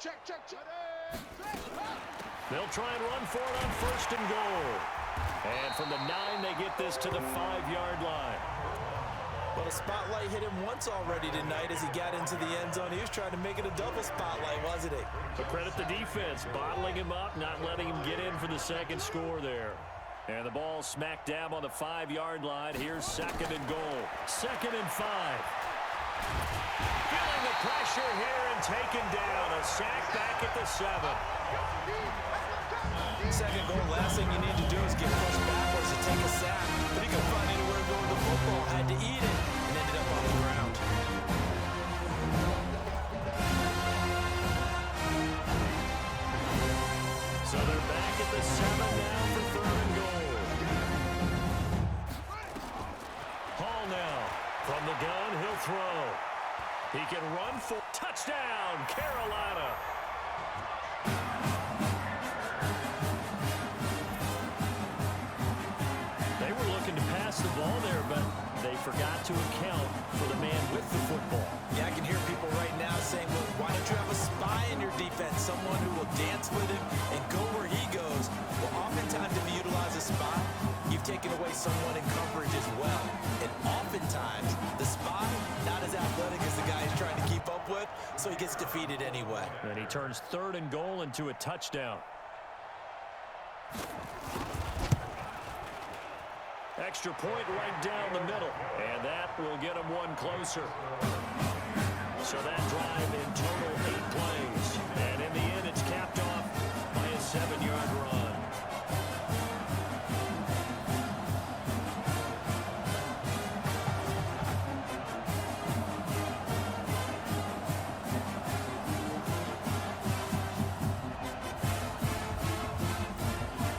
Check. They'll try and run for it on 1st and goal. And from the 9, they get this to the 5-yard line. Well, the spotlight hit him once already tonight as he got into the end zone. He was trying to make it a double spotlight, wasn't he? But credit the defense, bottling him up, not letting him get in for the second score there. And the ball smack dab on the 5-yard line. Here's 2nd and goal. 2nd and 5. Feeling the pressure here and taken down. A sack back at the 7. Second goal, last thing you need to do is get pushed backwards and take a sack. But he couldn't find anywhere to go with the football. Had to eat it and ended up on the ground. So they're back at the 7 now for 3rd and goal. Hall now. From the gun, he'll throw. He can run for touchdown, Carolina. They were looking to pass the ball there, but they forgot to account for the man with the football. Yeah, I can hear people right now saying, well, why don't you have a spy in your defense, someone who will dance with him and go where he goes? Well, oftentimes if you utilize a spy, you've taken away someone in coverage as well. And oftentimes, the spy, not as athletic as the guy he's trying to keep up with, so he gets defeated anyway. And he turns 3rd and goal into a touchdown. Extra point right down the middle, and that will get him one closer. So that drive in total 8 plays, and in the end it's capped off by a 7-yard run.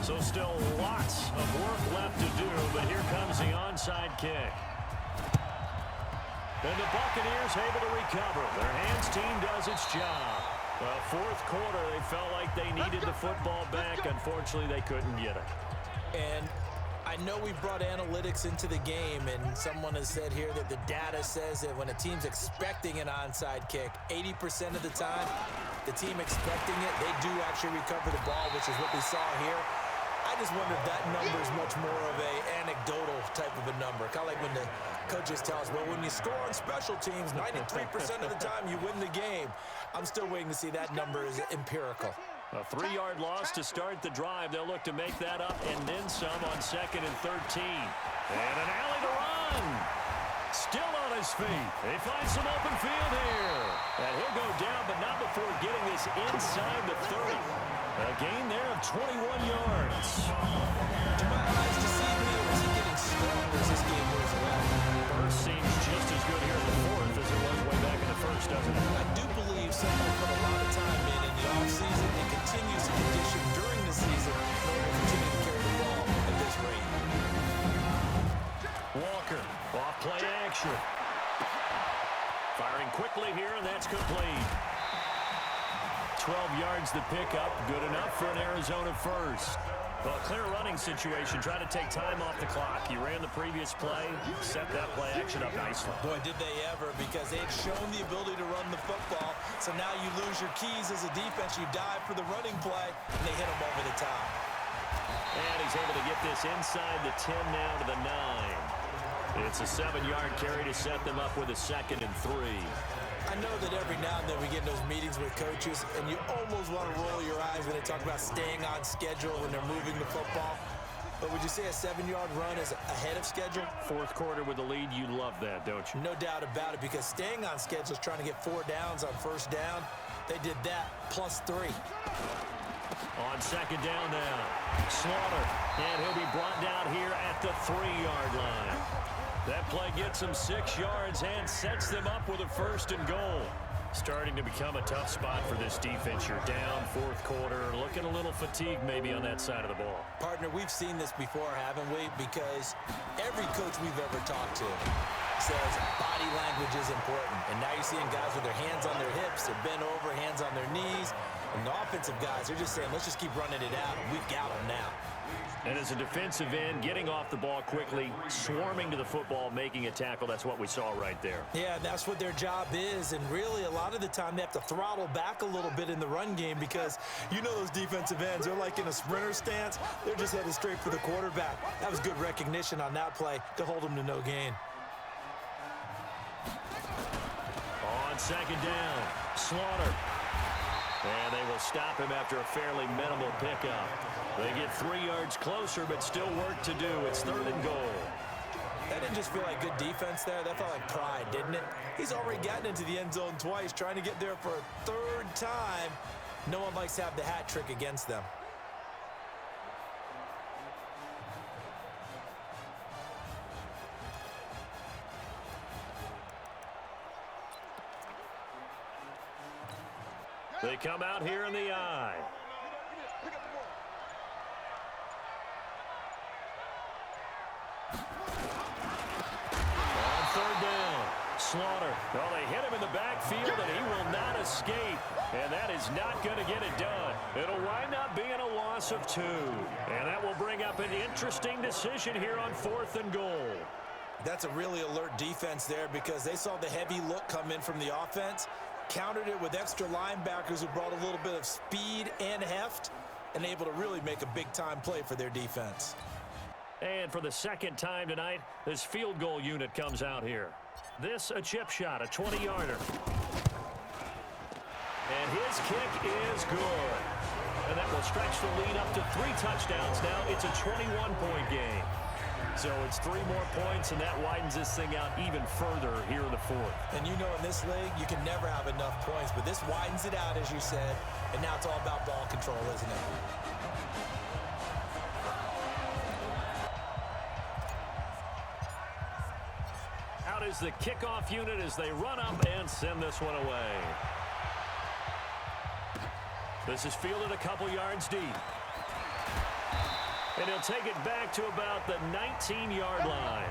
So still lots of work left to do, but here comes the onside kick. And the Buccaneers able to recover. Their hands team does its job. Well, 4th quarter, they felt like they needed the football back. Unfortunately, they couldn't get it. And I know we brought analytics into the game, and someone has said here that the data says that when a team's expecting an onside kick, 80% of the time, the team expecting it, they do actually recover the ball, which is what we saw here. I just wonder if that number is much more of a anecdotal type of a number. Kind of like when the coaches tell us, well, when you score on special teams, 93% of the time you win the game. I'm still waiting to see that number is empirical. A 3-yard loss to start the drive. They'll look to make that up and then some on 2nd and 13. And an alley to run. Still on his feet. They find some open field here. And he'll go down, but not before getting this inside the 30. A gain there of 21 yards. Do my eyes deceive me, or is he getting stronger as this game moves along? Burst seems just as good here in the 4th as it was way back in the 1st, doesn't it? I do believe someone put a lot of time in the offseason and continues to condition during the season in order to continue to carry the ball at this rate. Walker, off play action. Firing quickly here, and that's complete. 12 yards to pick up. Good enough for an Arizona first. Well, clear running situation. Trying to take time off the clock. He ran the previous play, set that play action up nicely. Boy, did they ever, because they had shown the ability to run the football. So now you lose your keys as a defense. You dive for the running play, and they hit him over the top. And he's able to get this inside the 10 now to the 9. It's a 7-yard carry to set them up with a 2nd and 3. I know that every now and then we get in those meetings with coaches, and you almost want to roll your eyes when they talk about staying on schedule when they're moving the football. But would you say a 7-yard run is ahead of schedule? 4th quarter with the lead, you love that, don't you? No doubt about it, because staying on schedule is trying to get 4 downs on 1st down. They did that plus 3. On 2nd down now, Slaughter, and he'll be brought down here at the 3-yard line. That play gets them 6 yards and sets them up with a 1st and goal. Starting to become a tough spot for this defense. You're down 4th quarter, looking a little fatigued maybe on that side of the ball. Partner, we've seen this before, haven't we? Because every coach we've ever talked to says body language is important. And now you're seeing guys with their hands on their hips, they're bent over, hands on their knees. And the offensive guys, they're just saying, let's just keep running it out. We've got them now. And as a defensive end, getting off the ball quickly, swarming to the football, making a tackle, that's what we saw right there. Yeah, that's what their job is, and really a lot of the time they have to throttle back a little bit in the run game because you know those defensive ends, they're like in a sprinter stance. They're just headed straight for the quarterback. That was good recognition on that play to hold them to no gain. On second down, Slaughter. And they will stop him after a fairly minimal pickup. They get 3 yards closer, but still work to do. It's 3rd and goal. That didn't just feel like good defense there. That felt like pride, didn't it? He's already gotten into the end zone twice, trying to get there for a 3rd time. No one likes to have the hat trick against them. They come out here in the eye. On 3rd down, Slaughter. Well, they hit him in the backfield, and he will not escape. And that is not going to get it done. It'll wind up being a loss of 2. And that will bring up an interesting decision here on 4th and goal. That's a really alert defense there because they saw the heavy look come in from the offense, countered it with extra linebackers who brought a little bit of speed and heft, and able to really make a big-time play for their defense. And for the 2nd time tonight, this field goal unit comes out here. This a chip shot, a 20-yarder. And his kick is good. And that will stretch the lead up to 3 touchdowns now. It's a 21-point game. So it's 3 more points, and that widens this thing out even further here in the 4th. And you know in this league, you can never have enough points, but this widens it out, as you said, and now it's all about ball control, isn't it? Out is the kickoff unit as they run up and send this one away. This is fielded a couple yards deep. And he'll take it back to about the 19-yard line.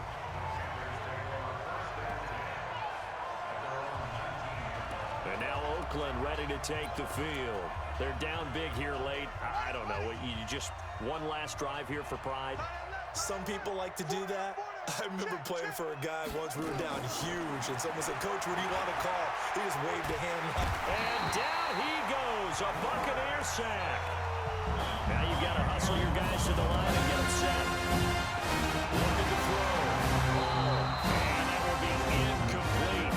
And now Oakland ready to take the field. They're down big here late. I don't know. You just one last drive here for pride? Some people like to do that. I remember playing for a guy once. We were down huge, and someone said, "Coach, what do you want to call?" He just waved a hand. And down he goes. A Buccaneer sack. Now you've got to hustle your guys to the line and get them set. Looking to throw. And that will be incomplete.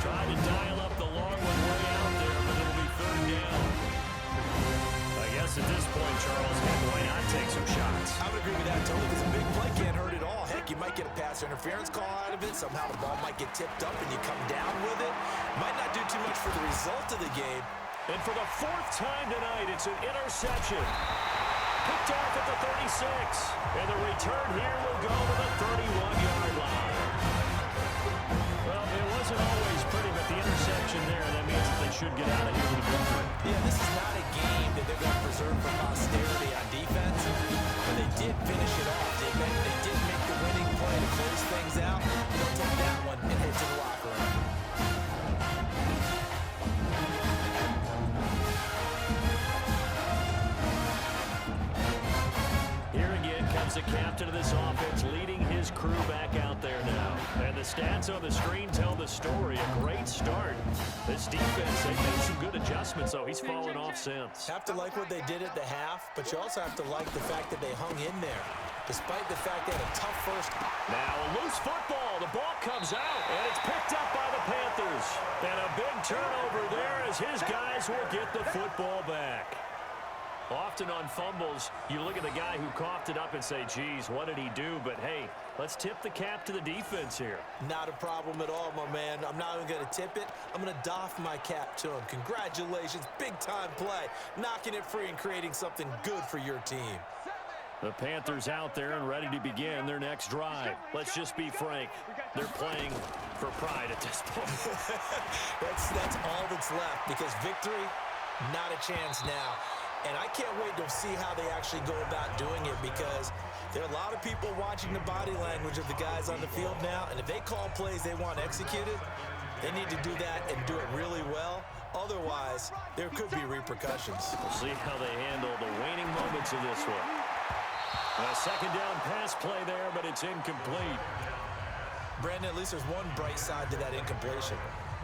Trying to dial up the long one way out there, but it'll be 3rd down. I guess at this point, Charles, why not take some shots? I would agree with that totally, because a big play can't hurt at all. Heck, you might get a pass interference call out of it. Somehow the ball might get tipped up and you come down with it. Might not do too much for the result of the game. And for the 4th time tonight, it's an interception. Picked off at the 36. And the return here will go to the 31-yard line. Well, it wasn't always pretty, but the interception there, that means that they should get out of here with a victory. Yeah, this is not a game that they're going to preserve for posterity on defense, but they did finish it off. They did make the winning play to close things out. They'll take that one and head to the locker room. Here again comes the captain of this offense, leading his crew back out there now. And the stats on the screen tell the story. A great start. This defense, they've made some good adjustments, though. He's fallen off since. Have to like what they did at the half, but you also have to like the fact that they hung in there, despite the fact they had a tough first. Now a loose football. The ball comes out, and it's picked up by the Panthers. And a big turnover there as his guys will get the football back. Often on fumbles, you look at the guy who coughed it up and say, geez, what did he do? But, hey, let's tip the cap to the defense here. Not a problem at all, my man. I'm not even going to tip it. I'm going to doff my cap to him. Congratulations. Big-time play. Knocking it free and creating something good for your team. The Panthers out there and ready to begin their next drive. Let's just be frank. They're playing for pride at this point. That's all that's left, because victory, not a chance now. And I can't wait to see how they actually go about doing it, because there are a lot of people watching the body language of the guys on the field now, and if they call plays they want executed, they need to do that and do it really well. Otherwise, there could be repercussions. We'll see how they handle the waning moments of this one. A second down pass play there, but it's incomplete. Brandon, at least there's one bright side to that incompletion.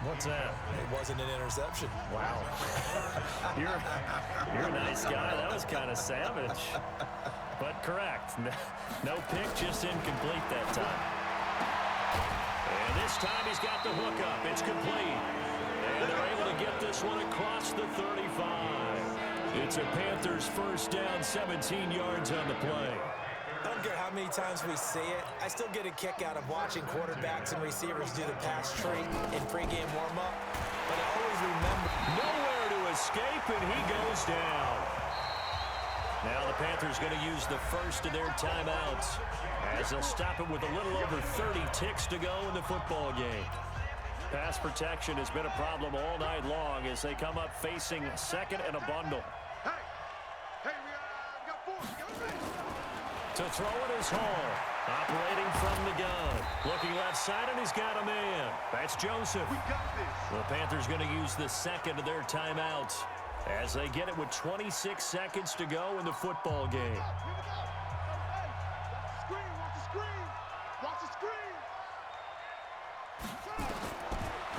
What's that? It wasn't an interception. Wow. You're a nice guy. That was kind of savage. But correct. No pick, just incomplete that time. And this time he's got the hook up. It's complete. And they're able to get this one across the 35. It's a Panthers first down, 17 yards on the play. I don't care how many times we see it, I still get a kick out of watching quarterbacks and receivers do the pass tree in pregame warm-up. But I always remember. Nowhere to escape, and he goes down. Now the Panthers going to use the first of their timeouts as they'll stop it with a little over 30 ticks to go in the football game. Pass protection has been a problem all night long as they come up facing second and a bundle. Hey, we got 4. Get ready. To throw it is Hall, operating from the gun. Looking left side, and he's got a man. That's Joseph. We got this. The Panthers going to use the second of their timeouts as they get it with 26 seconds to go in the football game. Here we go. Hey, watch the screen. Watch the screen.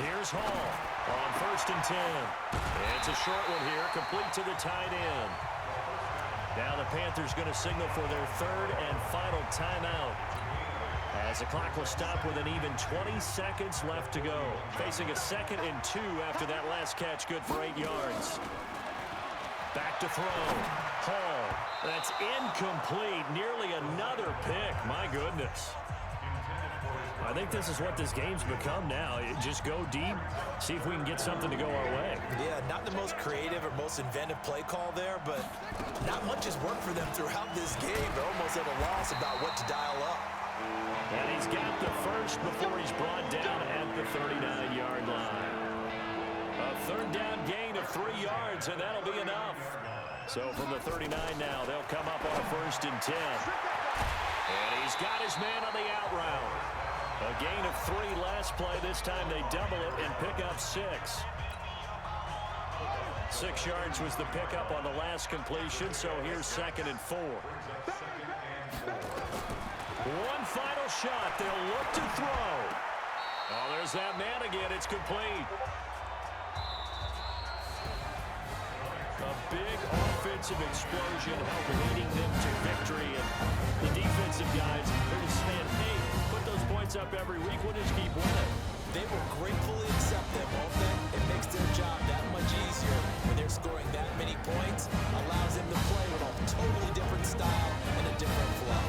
Here's Hall on 1st and 10. It's a short one here, complete to the tight end. Now the Panthers going to signal for their third and final timeout as the clock will stop with an even 20 seconds left to go. Facing a 2nd and 2 after that last catch, good for 8 yards. Back to throw. Hall. That's incomplete. Nearly another pick. My goodness. I think this is what this game's become now. Just go deep, see if we can get something to go our way. Yeah, not the most creative or most inventive play call there, but not much has worked for them throughout this game. They're almost at a loss about what to dial up. And he's got the first before he's brought down at the 39-yard line. A third down gain of 3 yards, and that'll be enough. So from the 39 now, they'll come up on a 1st and 10. And he's got his man on the out route. A gain of 3 last play. This time they double it and pick up 6. 6 yards was the pickup on the last completion, so here's 2nd and 4. One final shot. They'll look to throw. Oh, there's that man again. It's complete. A big offensive explosion helped leading them to victory. And the defensive guys are just saying, hey, put those points up every week. We'll just keep winning. They will gratefully accept them, won't they? It makes their job that much easier when they're scoring that many points. Allows them to play with a totally different style and a different flow.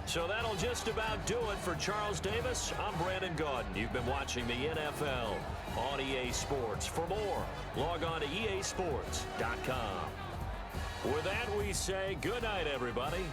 So that'll just about do it for Charles Davis. I'm Brandon Gaudin. You've been watching the NFL on EA Sports. For more, log on to easports.com. With that, we say good night, everybody.